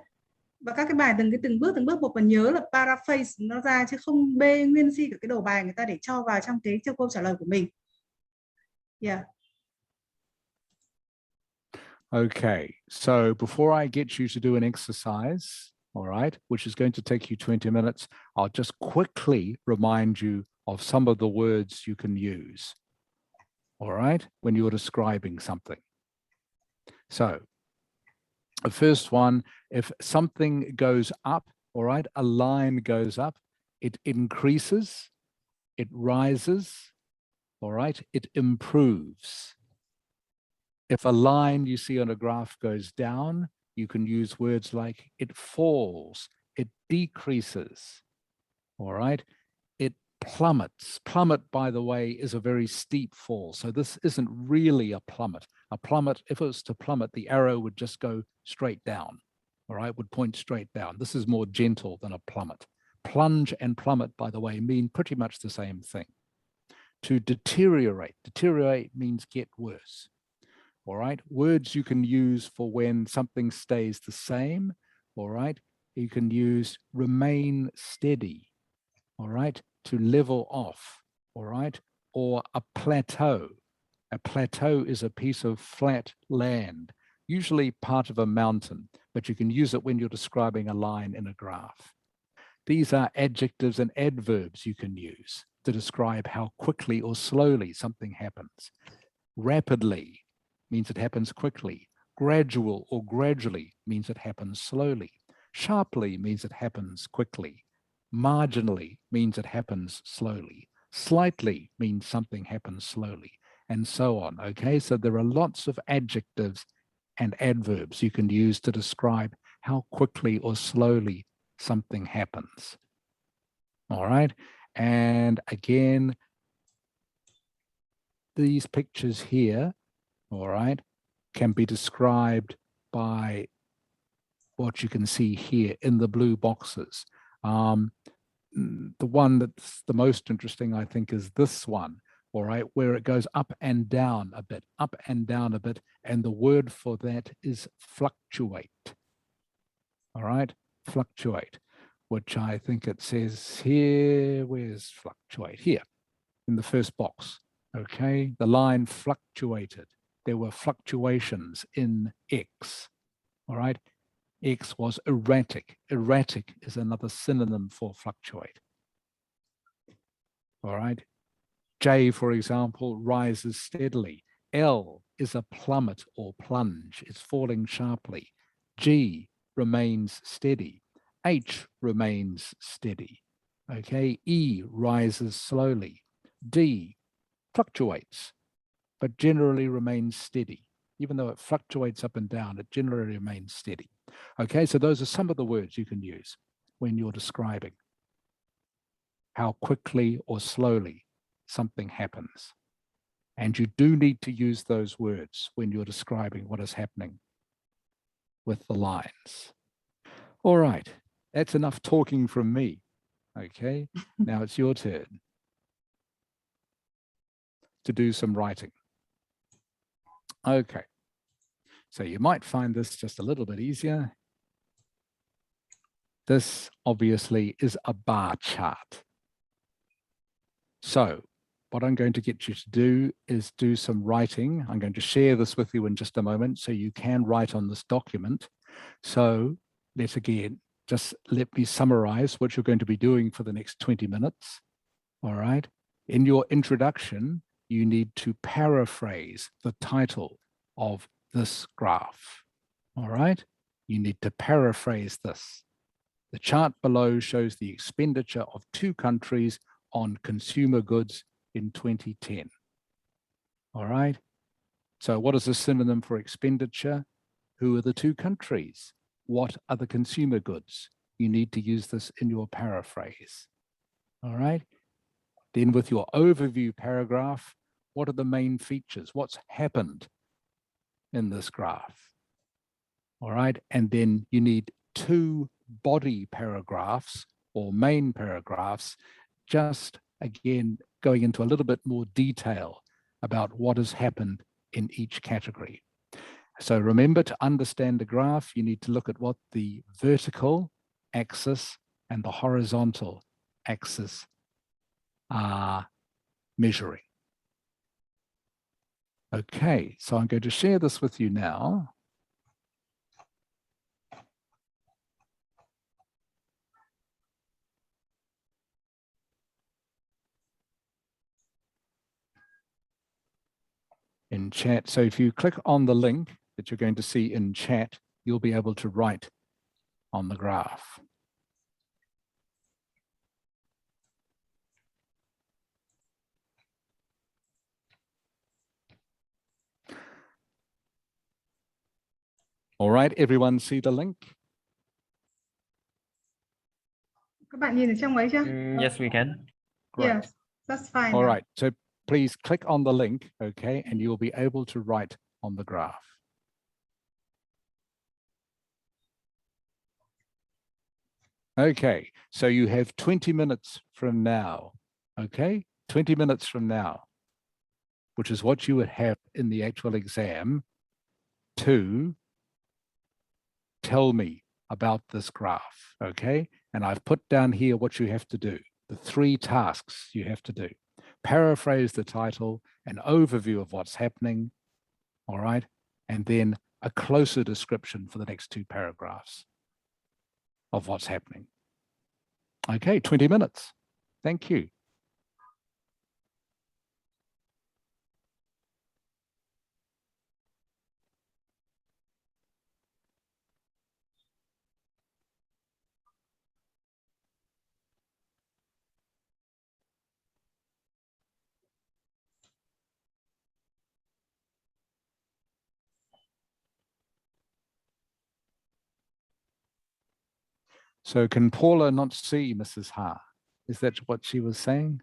Và các cái bài từng bước một, và nhớ là paraphrase nó ra chứ không bê nguyên si cả cái đầu bài người ta để cho vào trong câu trả lời của mình. Yeah. Okay, so before I get you to do an exercise, all right, which is going to take you 20 minutes, I'll just quickly remind you of some of the words you can use, all right, when you're describing something. So the first one, if something goes up, all right, a line goes up, it increases, it rises, all right, it improves. If a line you see on a graph goes down, you can use words like it falls, it decreases, all right? It plummets. Plummet, by the way, is a very steep fall. So this isn't really a plummet. A plummet, if it was to plummet, the arrow would just go straight down, all right, would point straight down. This is more gentle than a plummet. Plunge and plummet, by the way, mean pretty much the same thing. To deteriorate, deteriorate means get worse. All right, words you can use for when something stays the same, all right, you can use remain steady, all right, to level off, all right, or a plateau. A plateau is a piece of flat land, usually part of a mountain, but you can use it when you're describing a line in a graph. These are adjectives and adverbs you can use to describe how quickly or slowly something happens. Rapidly means it happens quickly. Gradual or gradually means it happens slowly. Sharply means it happens quickly. Marginally means it happens slowly. Slightly means something happens slowly, and so on. Okay, so there are lots of adjectives and adverbs you can use to describe how quickly or slowly something happens. All right, and again, these pictures here, all right, can be described by what you can see here in the blue boxes. The one that's the most interesting, I think, is this one, all right, where it goes up and down a bit, and the word for that is fluctuate. All right, fluctuate, which I think it says here, where's fluctuate? Here, in the first box, okay? The line fluctuated. There were fluctuations in X, all right? X was erratic. Erratic is another synonym for fluctuate. All right. J, for example, rises steadily. L is a plummet or plunge. It's falling sharply. G remains steady. H remains steady. Okay. E rises slowly. D fluctuates, but generally remains steady. Even though it fluctuates up and down, it generally remains steady. Okay, so those are some of the words you can use when you're describing how quickly or slowly something happens. And you do need to use those words when you're describing what is happening with the lines. All right, that's enough talking from me. Okay, now it's your turn to do some writing. Okay, so you might find this just a little bit easier. This obviously is a bar chart. So what I'm going to get you to do is do some writing. I'm going to share this with you in just a moment so you can write on this document. So let's again, just let me summarize what you're going to be doing for the next 20 minutes. All right. In your introduction, you need to paraphrase the title of this graph. All right. You need to paraphrase this. The chart below shows the expenditure of 2 countries on consumer goods in 2010. All right. So what is a synonym for expenditure? Who are the 2 countries? What are the consumer goods? You need to use this in your paraphrase. All right. Then with your overview paragraph, what are the main features? What's happened in this graph? All right. And then you need 2 body paragraphs or main paragraphs, just again, going into a little bit more detail about what has happened in each category. So remember, to understand the graph, you need to look at what the vertical axis and the horizontal axis are measuring. Okay, so I'm going to share this with you now. In chat. So if you click on the link that you're going to see in chat, you'll be able to write on the graph. All right, everyone see the link? Các bạn nhìn ở trong ấy chưa? Yes, we can. Great. Yes, that's fine. All right, so please click on the link, okay, and you'll be able to write on the graph. Okay, so you have 20 minutes from now, okay? 20 minutes from now, which is what you would have in the actual exam, to tell me about this graph, okay? And I've put down here what you have to do, the 3 tasks you have to do. Paraphrase the title, an overview of what's happening, all right? And then a closer description for the next 2 paragraphs of what's happening. Okay, 20 minutes. Thank you. So can Paula not see Mrs. Ha? Is that what she was saying?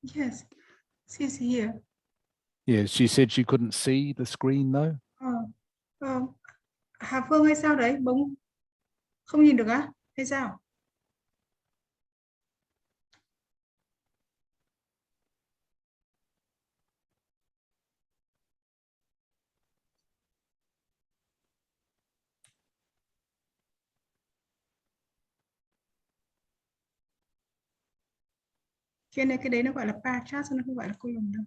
Yes, she's here. Yeah, she said she couldn't see the screen though. Hà Phương hay sao đấy? Bỗng không nhìn được á? Hay sao? Cho nên cái đấy nó gọi là bar chart, nó không gọi là column đâu.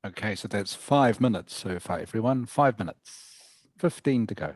Okay, so that's 5 minutes so far, everyone. 5 minutes. 15 to go.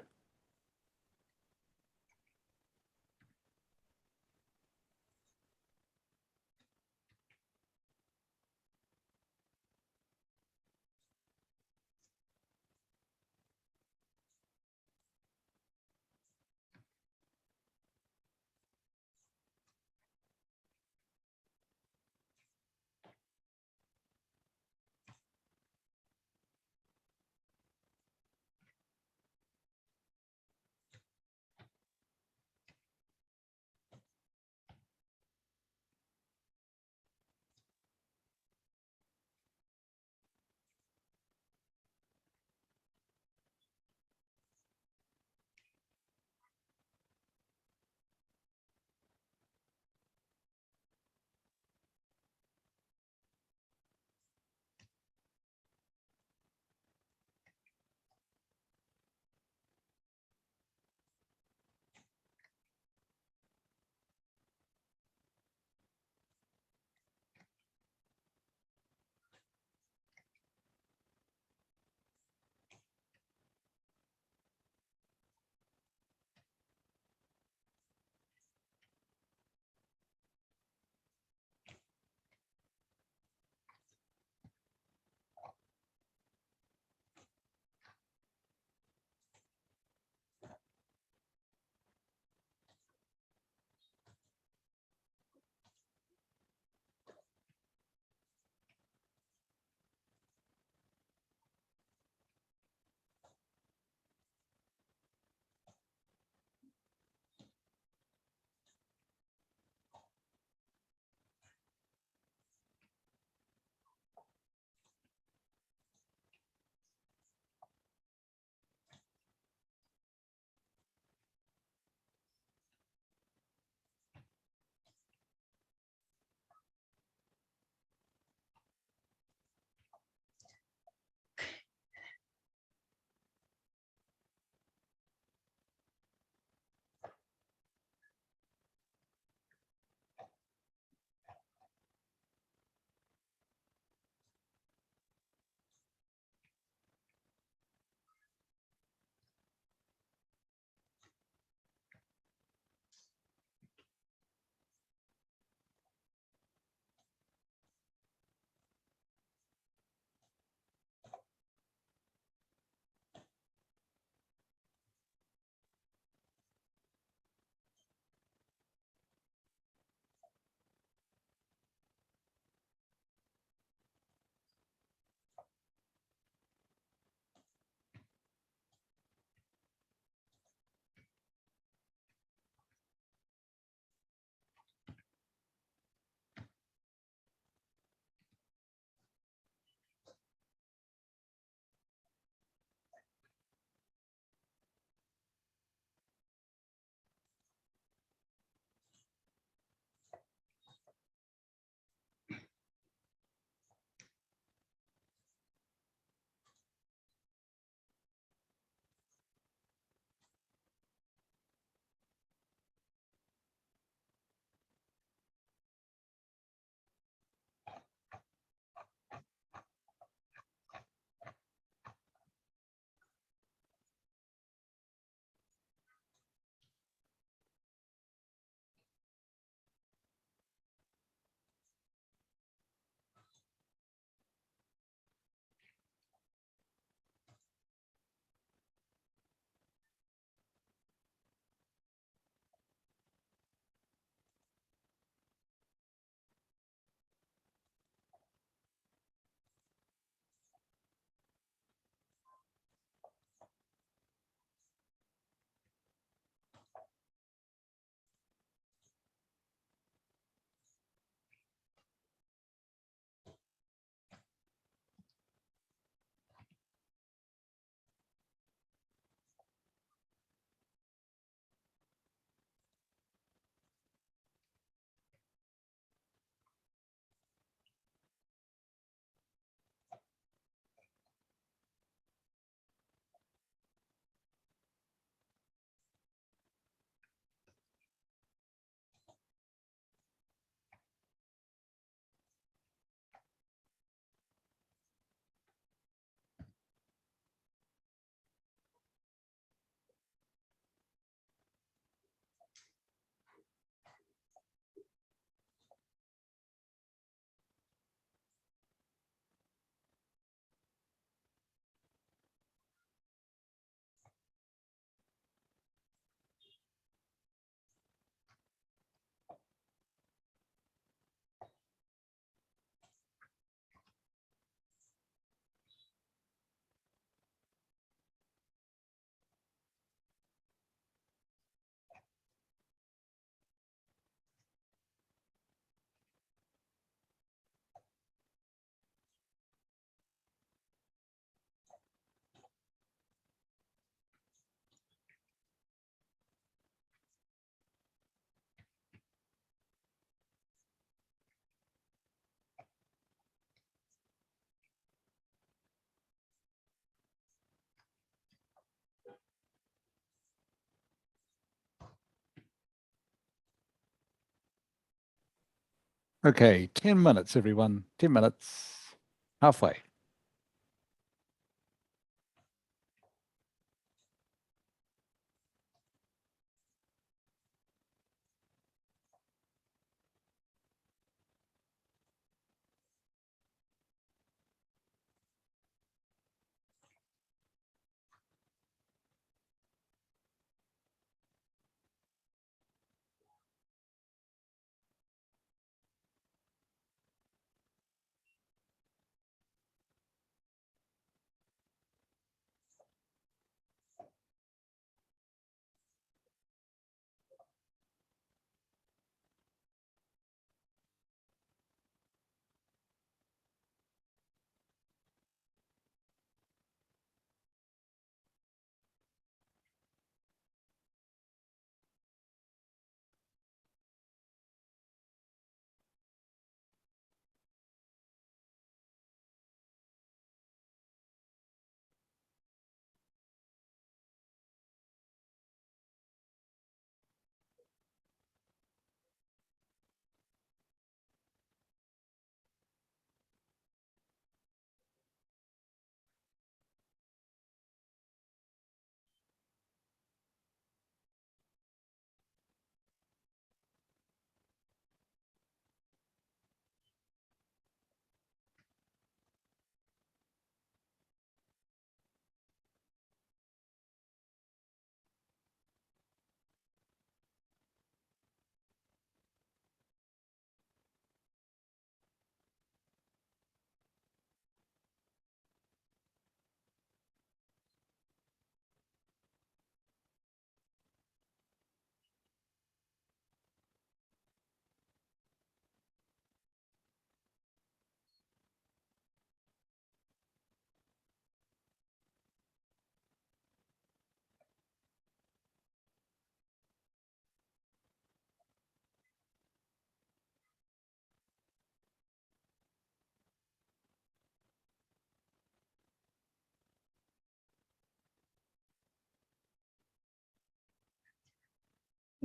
Okay, 10 minutes, everyone. 10 minutes. Halfway.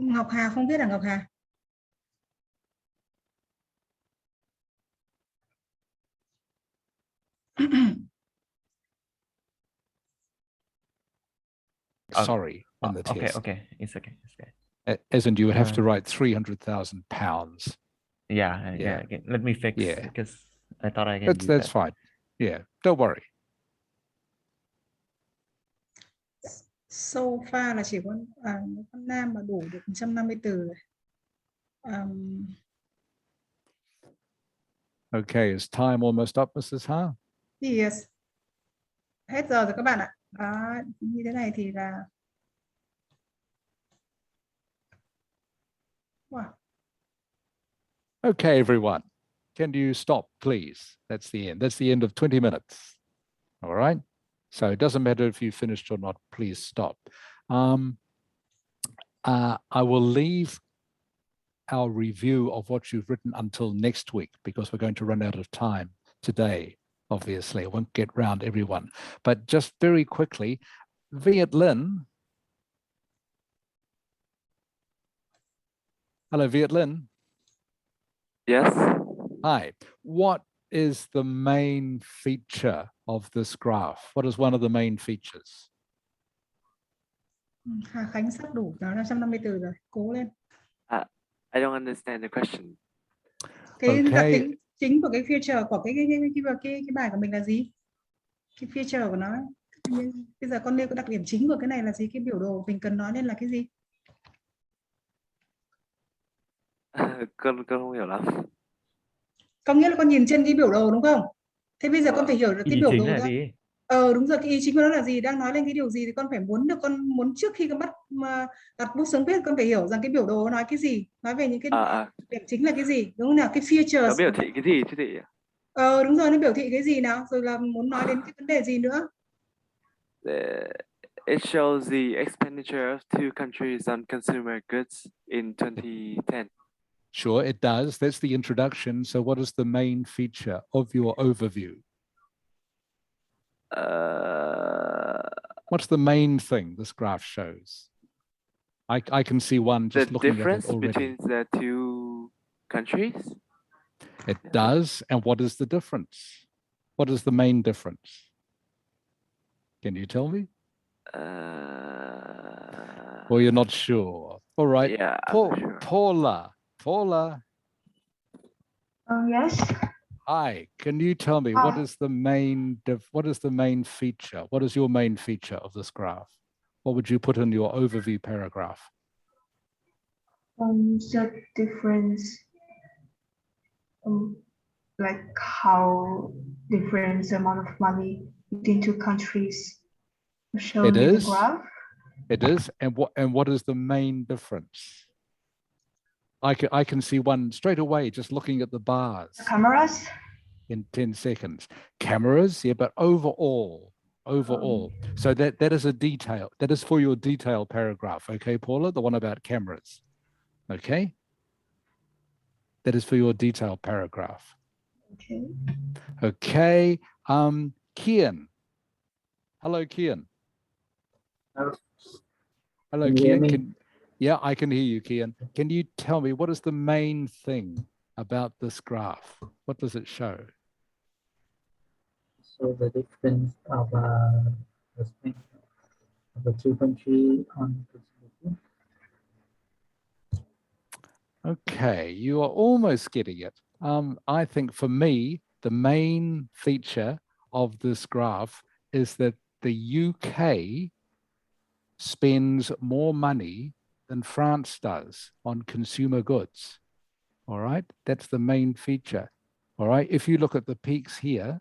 Ngọc Hà không biết à Ngọc Hà? Sorry, in the okay, test. okay, it's okay. It's okay. As in, you would have to write £300,000. Yeah. Okay. Let me fix. Yeah, because I thought I can use that's that. fine. Yeah, don't worry. So far là chỉ có con nam mà đủ được 150 từ rồi. Okay, is time almost up, Mrs. Ha? Yes. Hết giờ rồi các bạn ạ. Đó, như thế này thì là wow. Okay, everyone. Can you stop, please? That's the end. That's the end of 20 minutes. All right. So it doesn't matter if you finished or not, please stop. I will leave our review of what you've written until next week because we're going to run out of time today, obviously. I won't get round everyone. But just very quickly, Viet Linh. Hello, Viet Linh. Yes. Hi. What is the main feature of this graph? What is one of the main features? Hà Khánh sắp đủ 550 từ rồi. Cố lên. I don't understand the question. Cái đặc tính chính của cái feature của cái bài của mình là gì? Cái feature của nó. Bây giờ con nêu cái đặc điểm chính của cái này là gì? Cái biểu đồ mình cần nói lên là cái gì? Con không hiểu lắm. Có nghĩa là con nhìn trên cái biểu đồ đúng không? Thế bây giờ con phải hiểu được cái biểu đồ đó. Đúng rồi, cái ý chính của nó là gì, đang nói lên cái điều gì thì con phải muốn trước khi con bắt đặt bút xuống viết con phải hiểu rằng cái biểu đồ nói cái gì, nói về những cái điểm chính là cái gì, đúng không nào? Cái features. Nó biểu thị cái gì chứ chị? Đúng rồi, nó biểu thị cái gì nào? Rồi là muốn nói đến cái vấn đề gì nữa? It shows the expenditure of two countries on consumer goods in 2010. Sure, it does. That's the introduction. So what is the main feature of your overview? What's the main thing this graph shows? I can see one just looking at it already. The difference between the two countries? It does. And what is the difference? What is the main difference? Can you tell me? Well, you're not sure. All right. Yeah, I'm not sure. Paula. Yes. Hi. Can you tell me what is the main feature? What is your main feature of this graph? What would you put in your overview paragraph? The difference, like how different amount of money between two countries shown in the graph. It is. And what is the main difference? I can see one straight away just looking at the bars. The cameras. In 10 seconds. Cameras, yeah, but overall. So that is a detail. That is for your detail paragraph. Okay, Paula, the one about cameras. Okay. That is for your detail paragraph. Okay. Okay. Kian. Hello, Kian. Hello, Kian. Yeah, I can hear you, Kian. Can you tell me what is the main thing about this graph? What does it show? So the difference of the spend of the two countries on consumer. Okay, you are almost getting it. I think for me, the main feature of this graph is that the UK spends more money than France does on consumer goods. All right, that's the main feature. All right, if you look at the peaks here,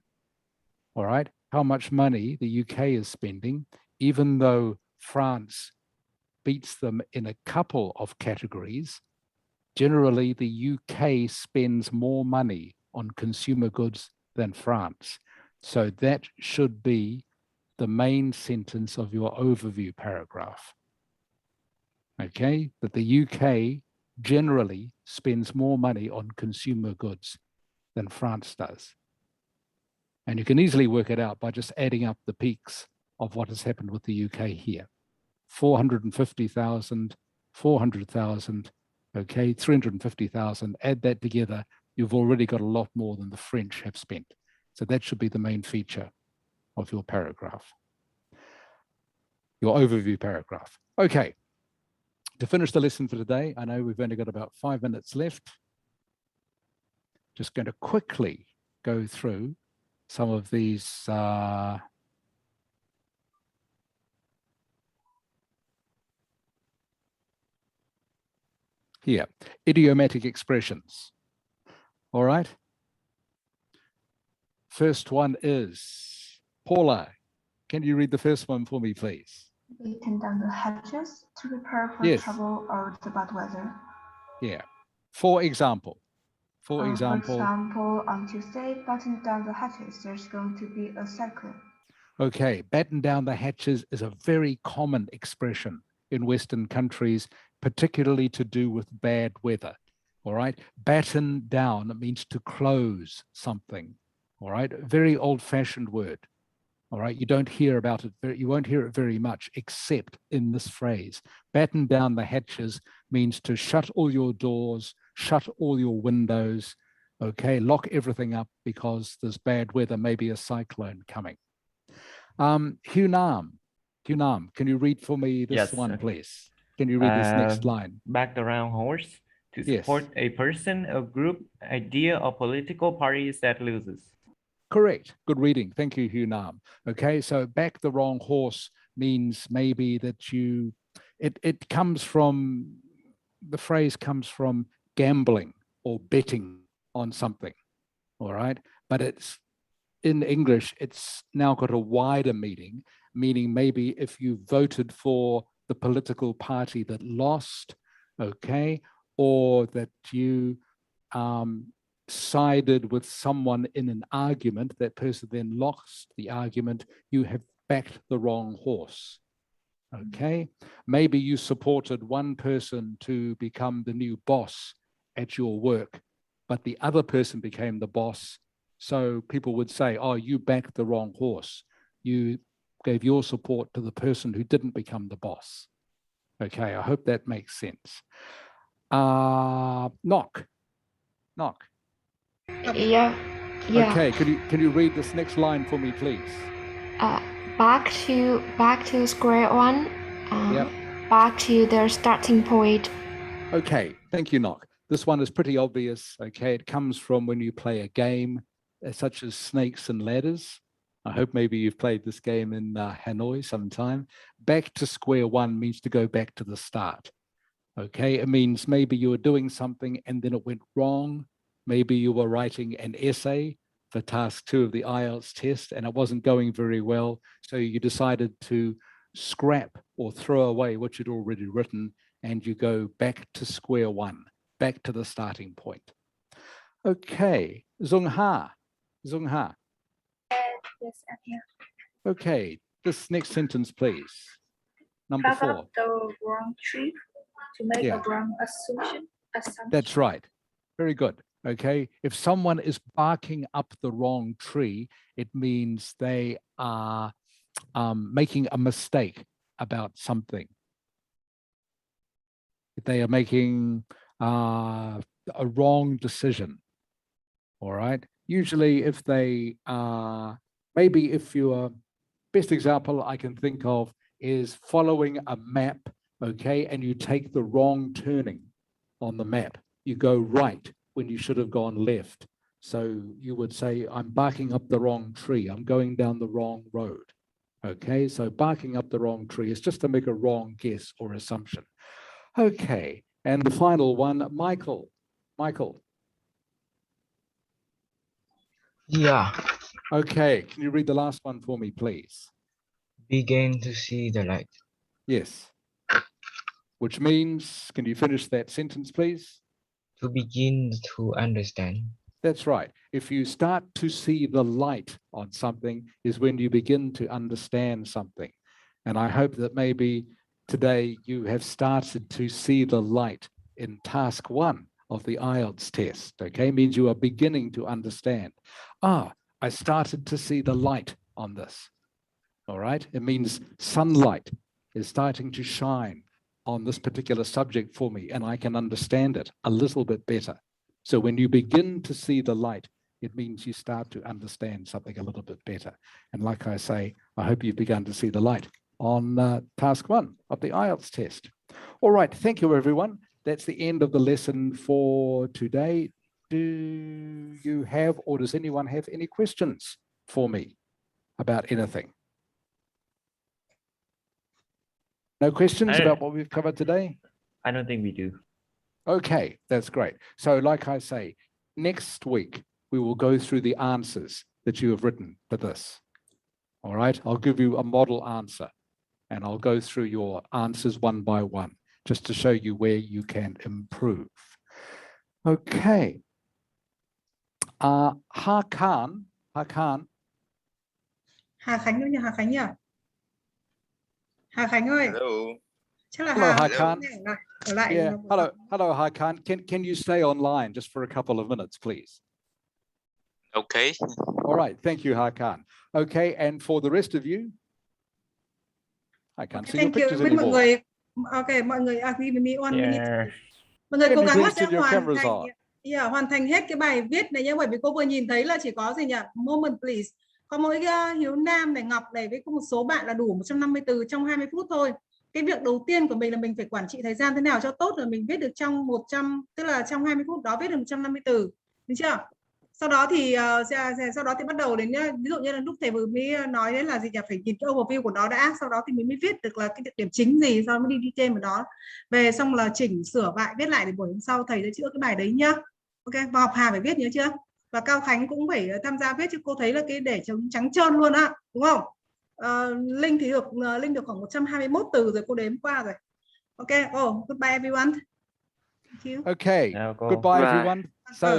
all right, how much money the UK is spending, even though France beats them in a couple of categories, generally the UK spends more money on consumer goods than France. So that should be the main sentence of your overview paragraph. Okay, that the UK generally spends more money on consumer goods than France does. And you can easily work it out by just adding up the peaks of what has happened with the UK here. 450,000, 400,000, okay, 350,000, add that together, you've already got a lot more than the French have spent. So that should be the main feature of your paragraph, your overview paragraph. Okay, to finish the lesson for today, I know we've only got about 5 minutes left. Just going to quickly go through some of these here, idiomatic expressions. All right. First one is, Paula, can you read the first one for me, please? Batten down the hatches to prepare for trouble or the bad weather. Yeah. For example, for example, on Tuesday, batten down the hatches. There's going to be a cyclone. Okay, batten down the hatches is a very common expression in Western countries, particularly to do with bad weather. All right, batten down means to close something. All right, very old-fashioned word. All right, you don't hear about it, you won't hear it very much except in this phrase. Batten down the hatches means to shut all your doors, shut all your windows, okay, lock everything up because there's bad weather, maybe a cyclone coming. Hunam, can you read for me this one, please? Can you read this next line? Back the round horse, to support a person, a group, idea, or political parties that loses. Correct. Good reading. Thank you, Hunam. Okay, so back the wrong horse means maybe that you, it comes from, the phrase comes from gambling or betting on something. All right, but it's, in English, it's now got a wider meaning maybe if you voted for the political party that lost, okay, or that you sided with someone in an argument, that person then lost the argument, you have backed the wrong horse, okay? Maybe you supported one person to become the new boss at your work, but the other person became the boss. So people would say, oh, you backed the wrong horse. You gave your support to the person who didn't become the boss. Okay, I hope that makes sense. Knock. Yeah. Yeah. Okay, can you read this next line for me, please? Back to square one. Yep. Back to the starting point. Okay, thank you, Nock. This one is pretty obvious. Okay, it comes from when you play a game such as Snakes and Ladders. I hope maybe you've played this game in Hanoi sometime. Back to square one means to go back to the start. Okay, it means maybe you were doing something and then it went wrong. Maybe you were writing an essay for task 2 of the IELTS test and it wasn't going very well. So you decided to scrap or throw away what you'd already written and you go back to square one, back to the starting point. Okay, Zung Ha. Yes, I'm here. Okay, this next sentence, please. Number 4. Up the wrong tree to make a wrong assumption. That's right. Very good. Okay, if someone is barking up the wrong tree, it means they are making a mistake about something. They are making a wrong decision. All right. Usually, if they are, maybe if you are, best example I can think of is following a map, okay, and you take the wrong turning on the map. You go right when you should have gone left. So you would say, I'm barking up the wrong tree. I'm going down the wrong road. Okay, so barking up the wrong tree is just to make a wrong guess or assumption. Okay, and the final one, Michael. Yeah. Okay, can you read the last one for me, please? Begin to see the light. Yes. Which means, can you finish that sentence, please? To begin to understand. That's right. If you start to see the light on something is when you begin to understand something. And I hope that maybe today you have started to see the light in task 1 of the IELTS test, okay? Means you are beginning to understand. I started to see the light on this, all right? It means sunlight is starting to shine on this particular subject for me and I can understand it a little bit better. So when you begin to see the light, it means you start to understand something a little bit better. And like I say, I hope you've begun to see the light on task 1 of the IELTS test. All right, thank you, everyone. That's the end of the lesson for today. Do you have, or does anyone have any questions for me about anything? No questions about what we've covered today? I don't think we do. Okay, that's great. So like I say, next week, we will go through the answers that you have written for this. All right, I'll give you a model answer and I'll go through your answers one by one, just to show you where you can improve. Okay. Hà Khánh nhỉ? Hà Khánh ơi. Hello. Chắc là Hello, Hà Khánh. Ở lại. Yeah. Hello, Hà Khánh. Can you stay online just for a couple of minutes, please? Okay. All right. Thank you, Hà Khánh. Okay, and for the rest of you, I can't see your pictures anymore. Mọi người, okay, mọi người, give me 1 minute. Mọi người cố gắng là sẽ hoàn thành hết cái bài viết này nhé, bởi vì cô vừa nhìn thấy là chỉ có gì nhỉ? Moment please. Có mỗi Hiếu Nam này, Ngọc này với một số bạn là đủ 150 từ trong 20 phút thôi. Cái việc đầu tiên của mình là mình phải quản trị thời gian thế nào cho tốt rồi mình viết được trong 100, tức là trong 20 phút đó viết được 150 từ. Được chưa? Sau đó thì bắt đầu đến, ví dụ như là lúc thầy vừa mới nói đấy là gì nhỉ, phải nhìn cái overview của nó đã, sau đó thì mình mới viết được là cái điểm chính gì, sau đó mới đi trên vào đó, về xong là chỉnh sửa lại viết lại để buổi hôm sau thầy sẽ chữa cái bài đấy nhá. Ok, và học Hà phải viết nhớ chưa, và Cao Khánh cũng phải tham gia viết chứ cô thấy là cái để trắng trơn luôn á, đúng không? Linh thì Linh được khoảng 121 từ rồi, cô đếm qua rồi. Ok, goodbye everyone. Thank you. Okay, goodbye everyone. So